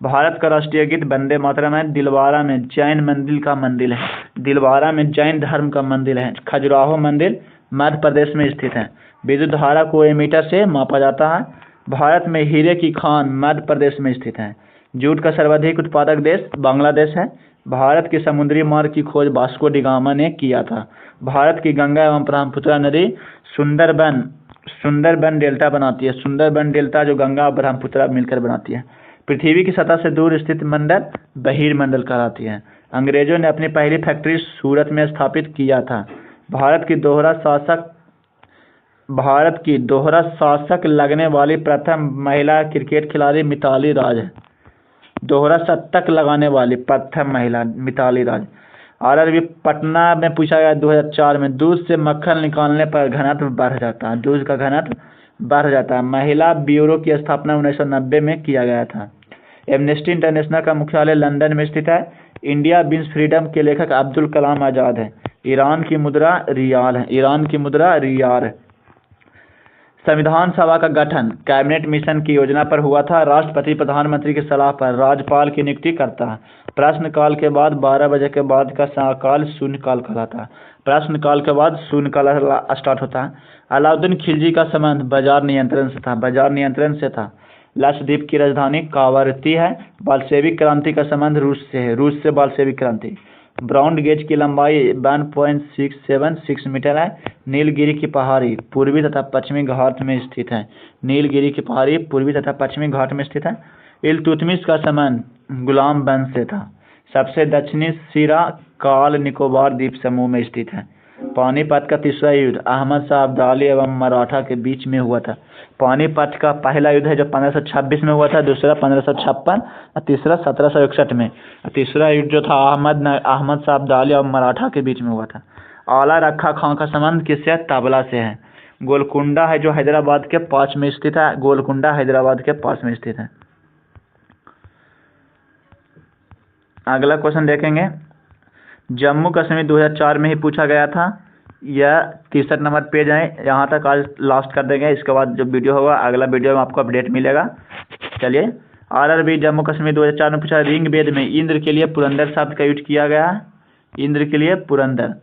भारत का राष्ट्रीय गीत वंदे मातरम है। दिलवारा में जैन मंदिर का मंदिर है। दिलवारा में जैन धर्म का मंदिर है। खजुराहो मंदिर मध्य प्रदेश में स्थित है। विद्युत धारा को एमीटर से मापा जाता है। भारत में हीरे की खान मध्य प्रदेश में स्थित है। जूट का सर्वाधिक उत्पादक देश बांग्लादेश है। भारत की समुद्री मार्ग की खोज वास्को डी गामा ने किया था। भारत की गंगा एवं ब्रह्मपुत्र नदी सुंदरबन डेल्टा बनाती है। सुंदरबन डेल्टा जो गंगा और ब्रह्मपुत्र मिलकर बनाती है। पृथ्वी की सतह से दूर स्थित मंडल बहिर्मंडल कहलाती है। अंग्रेजों ने अपनी पहली फैक्ट्री सूरत में स्थापित किया था। भारत की दोहरा शासक लगने वाली प्रथम महिला क्रिकेट खिलाड़ी मिताली राज है। दोहरा शतक लगाने वाली प्रथम महिला मिताली राज। RRB पटना में पूछा गया 2004 में। दूध से मक्खन निकालने पर घनत्व बढ़ जाता है, दूध का घनत्व बढ़ जाता है। महिला ब्यूरो की स्थापना 1990 में किया गया था। एमनेस्टी इंटरनेशनल का मुख्यालय लंदन में स्थित है। इंडिया विंस फ्रीडम के लेखक अब्दुल कलाम आज़ाद है। ईरान की मुद्रा रियाल है, ईरान की मुद्रा रियाल है। संविधान सभा का गठन कैबिनेट मिशन की योजना पर हुआ था। राष्ट्रपति प्रधानमंत्री की सलाह पर राज्यपाल की नियुक्ति करता है। प्रश्नकाल के बाद 12 बजे के बाद का काल शून्यकाल कहलाता है। प्रश्नकाल के बाद शून्यकाल स्टार्ट होता है। अलाउद्दीन खिलजी का संबंध बाजार नियंत्रण से था, बाजार नियंत्रण से था। लक्षद्वीप की राजधानी कावरती है। बाल्शेविक क्रांति का संबंध रूस से है, रूस से बाल्शेविक क्रांति। ब्राउन गेज की लंबाई 1.676 मीटर है। नीलगिरी की पहाड़ी पूर्वी तथा पश्चिमी घाट में स्थित है। नीलगिरी की पहाड़ी पूर्वी तथा पश्चिमी घाट में स्थित है। इल्तुतमिश का संबंध गुलाम वंश से था। सबसे दक्षिणी सिरा काल निकोबार द्वीप समूह में स्थित है। पानीपत का तीसरा युद्ध अहमद शाह अब्दाली एवं मराठा के बीच में हुआ था। पानीपत का पहला युद्ध है जो 1526 में हुआ था, दूसरा 1556 और तीसरा 1761 में। तीसरा युद्ध जो था अहमद शाह अब्दाली और मराठा के बीच में हुआ था। आला रखा खां का संबंध किससे? तबला से है। गोलकुंडा है जो हैदराबाद के पास में स्थित है, गोलकुंडा हैदराबाद के पास में स्थित है। अगला क्वेश्चन देखेंगे। जम्मू कश्मीर 2004 में ही पूछा गया था। यह 63 नंबर पेज है। यहाँ तक आज लास्ट कर देंगे, इसके बाद जो वीडियो होगा अगला वीडियो में आपको अपडेट मिलेगा। चलिए, RRB जम्मू कश्मीर 2004 में पूछा। ऋग वेद में इंद्र के लिए पुरंदर शब्द का यूज किया गया है, इंद्र के लिए पुरंदर।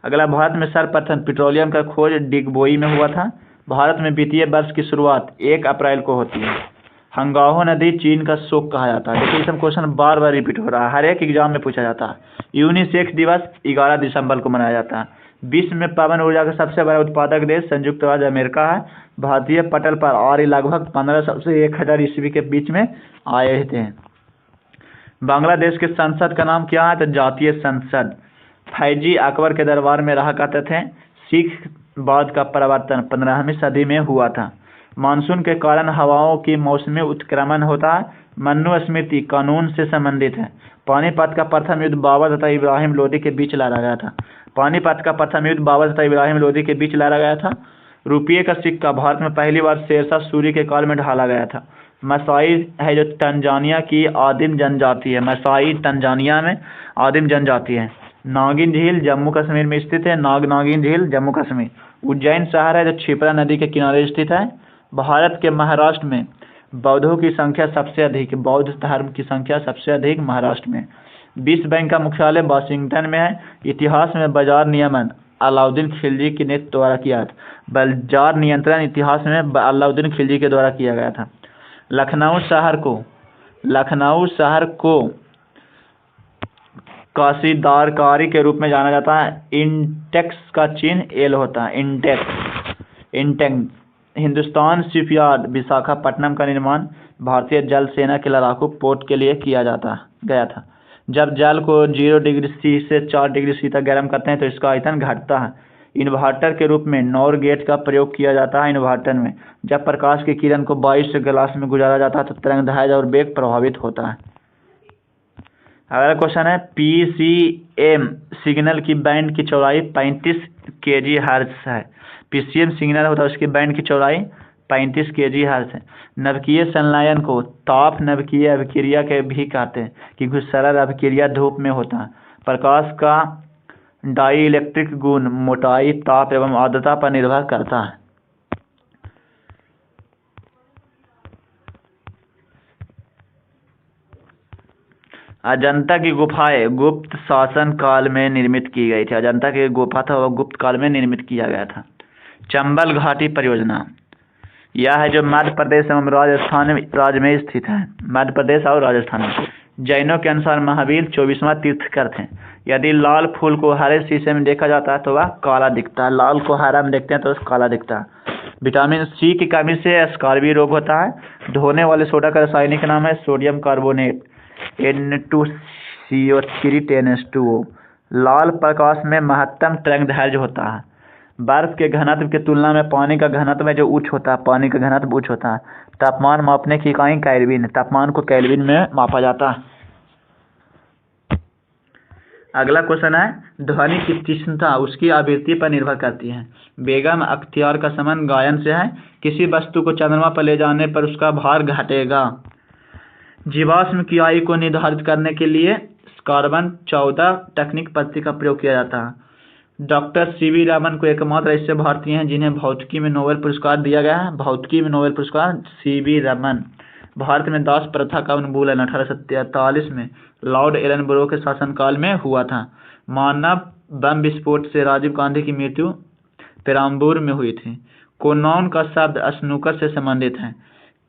अगला, भारत में सर्वप्रथम पेट्रोलियम का खोज डिगबोई में हुआ था। भारत में वित्तीय वर्ष की शुरुआत 1 अप्रैल को होती है। हंगाहो नदी चीन का शोक कहा जाता है। देखिए, इसमें क्वेश्चन बार बार रिपीट हो रहा है, हर एक एग्जाम में पूछा जाता है। यूनिसेक्स दिवस 11 दिसंबर को मनाया जाता है। विश्व में पवन ऊर्जा का सबसे बड़ा उत्पादक देश संयुक्त राज्य अमेरिका है। भारतीय पटल पर आर्य लगभग 1500 से 1000 ईस्वी के बीच में आए थे। बांग्लादेश के संसद का नाम क्या है? तो जातीय संसद। फैजी अकबर के दरबार में रहा करते थे। सिख बाद का परिवर्तन 15वीं सदी में हुआ था। मानसून के कारण हवाओं की मौसमी उत्क्रमण होता है। मनुस्मृति कानून से संबंधित है। पानीपत का प्रथम युद्ध बाबर तथा इब्राहिम लोदी के बीच लड़ा गया था। पानीपत का प्रथम युद्ध बाबर तथा इब्राहिम लोदी के बीच लड़ा गया था। रुपये का सिक्का भारत में पहली बार शेरशाह सूरी के काल में ढाला गया था। मसाई है जो तंजानिया की आदिम जनजाति है। मसाई तंजानिया में आदिम जनजाति है। नागिन झील जम्मू कश्मीर में स्थित है। नागिन झील जम्मू कश्मीर। उज्जैन शहर है जो क्षिप्रा नदी के किनारे स्थित है। भारत के महाराष्ट्र में बौद्धों की संख्या सबसे अधिक, बौद्ध धर्म की संख्या सबसे अधिक महाराष्ट्र में। विश्व बैंक का मुख्यालय वाशिंगटन में है। इतिहास में बाजार नियमन अलाउद्दीन खिलजी के नेतृत्व द्वारा किया था। बाजार नियंत्रण इतिहास में अलाउद्दीन खिलजी के द्वारा किया गया था। लखनऊ शहर को काशीदारकारी के रूप में जाना जाता है। इंटेक्स का चिन्ह एल होता है। इंटेक्स। हिंदुस्तान शिपयार्ड विशाखापट्टनम का निर्माण भारतीय जल सेना के लड़ाकू पोत के लिए किया गया था। जब जल को 0 डिग्री सी से 4 डिग्री सी तक गर्म करते हैं तो इसका आयतन घटता है। इन्वर्टर के रूप में नॉर गेट का प्रयोग किया जाता है। इन्वर्टर में जब प्रकाश की किरण को 22 ग्लास में गुजारा जाता है तो तरंगदैर्घ्य और वेग प्रभावित होता है। अगला क्वेश्चन है, PCM सिग्नल की बैंड की चौड़ाई 35 kHz है। PCM सिग्नल होता है उसकी बैंड की चौड़ाई 35 kHz है। नवकीय संलयन को ताप नवकीय अभिक्रिया के भी कहते हैं क्योंकि सरल अभिक्रिया धूप में होता है। प्रकाश का डाइइलेक्ट्रिक गुण मोटाई, ताप एवं आर्द्रता पर निर्भर करता है। अजंता की गुफाएं गुप्त शासन काल में निर्मित की गई थी। अजंता की गुफा था वह गुप्त काल में निर्मित किया गया था। चंबल घाटी परियोजना यह है जो मध्य प्रदेश एवं राजस्थान राज्य में स्थित है। मध्य प्रदेश और राजस्थान में। जैनों के अनुसार महावीर 24वां तीर्थंकर थे। यदि लाल फूल को हरे शीशे में देखा जाता है तो वह काला दिखता है। लाल को हरा में देखते हैं तो काला दिखता है। विटामिन सी की कमी से स्कार्बी रोग होता है। धोने वाले सोडा का रासायनिक नाम है सोडियम कार्बोनेट N2CO3 10H2O। लाल प्रकाश में महत्तम तरंगदैर्घ्य होता है। बर्फ के घनत्व की तुलना में पानी का घनत्व में जो उच्च होता है, पानी का घनत्व उच्च होता है। तापमान मापने की इकाई केल्विन है। तापमान को केल्विन में मापा जाता है। अगला क्वेश्चन है, ध्वनि की तीक्ष्णता उसकी आवृत्ति पर निर्भर करती है। बेगम अख्तियार का संबंध गायन से है। किसी वस्तु को चंद्रमा पर ले जाने पर उसका भार घटेगा। जीवाश्म की आयु को निर्धारित करने के लिए कार्बन 14 तकनीक पद्धति का प्रयोग किया जाता है। Doctor CV. रमन को एकमात्र ऐसे भारतीय हैं जिन्हें भौतिकी में नोबेल पुरस्कार दिया गया है। भौतिकी में नोबेल पुरस्कार सी.वी. रमन। भारत में दास प्रथा का उन्मूलन 1843 में लॉर्ड एलनबरो के शासनकाल में हुआ था। मानव बम विस्फोट से राजीव गांधी की मृत्यु पेराम्बूर में हुई थी। कोनॉन का शब्द स्नूकर से संबंधित है।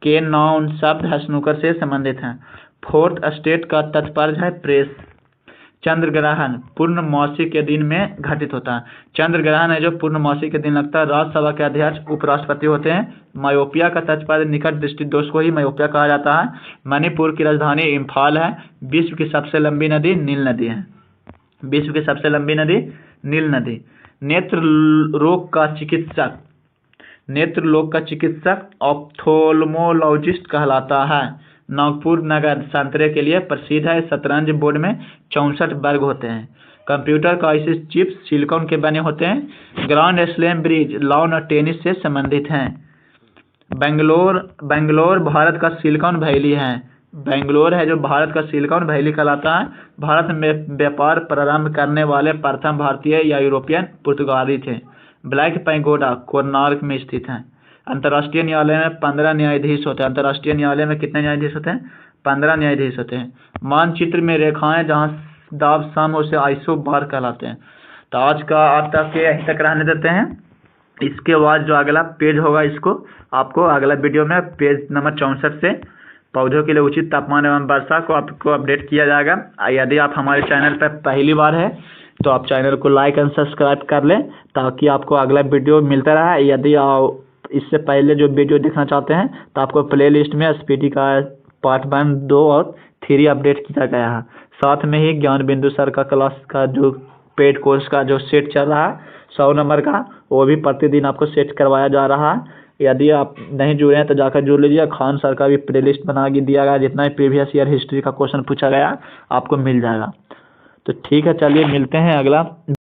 के नॉन शब्द स्नूकर से संबंधित है। फोर्थ स्टेट का तात्पर्य है प्रेस। चंद्र ग्रहण पूर्णमासी के दिन में घटित होता है। चंद्र ग्रहण है जो पूर्णमासी के दिन लगता है। राज्यसभा के अध्यक्ष उपराष्ट्रपति होते हैं। मायोपिया का तात्पर्य निकट दृष्टि दोष को ही मायोपिया कहा जाता है। मणिपुर की राजधानी इम्फाल है। विश्व की सबसे लंबी नदी नील नदी है। विश्व की सबसे लंबी नदी नील नदी। नेत्र रोग का चिकित्सक ऑप्थोल्मोलॉजिस्ट कहलाता है। नागपुर नगर संतरे के लिए प्रसिद्ध है। शतरंज बोर्ड में 64 वर्ग होते हैं। कंप्यूटर का ऐसे चिप्स सिलिकॉन के बने होते हैं। ग्रैंड स्लैम ब्रिज लॉन और टेनिस से संबंधित हैं। बेंगलोर भारत का सिलिकॉन वैली है। बेंगलोर है जो भारत का सिलिकॉन वैली कहलाता है। भारत में व्यापार प्रारंभ करने वाले प्रथम भारतीय या यूरोपियन पुर्तगाली थे। ब्लैक पैगोडा कोणार्क में स्थित है। अंतर्राष्ट्रीय न्यायालय में 15 न्यायाधीश होते हैं। अंतर्राष्ट्रीय न्यायालय में कितने न्यायाधीश होते हैं? 15 न्यायाधीश होते हैं। मानचित्र में रेखाएं जहां दाब सम उसे आइसोबार कहलाते हैं। तो आज तक यहीं तक रहने देते हैं। इसके बाद जो अगला पेज होगा इसको आपको अगला वीडियो में पेज नंबर 64 से पौधों के लिए उचित तापमान एवं वर्षा को आपको अपडेट किया जाएगा। यदि आप हमारे चैनल पर पहली बार है तो आप चैनल को लाइक एंड सब्सक्राइब कर लें ताकि आपको अगला वीडियो मिलता रहे। यदि आप इससे पहले जो वीडियो देखना चाहते हैं तो आपको प्लेलिस्ट में एसपीटी का पार्ट 1, 2 और 3 अपडेट किया गया है। साथ में ही ज्ञान बिंदु सर का क्लास का जो पेड कोर्स का जो सेट चल रहा है 100 नंबर का, वो भी प्रतिदिन आपको सेट करवाया जा रहा है। यदि आप नहीं जुड़े हैं तो जाकर जुड़ लीजिए। खान सर का भी प्लेलिस्ट बना के दिया गया, जितना भी प्रीवियस ईयर हिस्ट्री का क्वेश्चन पूछा गया आपको मिल जाएगा। तो ठीक है, चलिए मिलते हैं अगला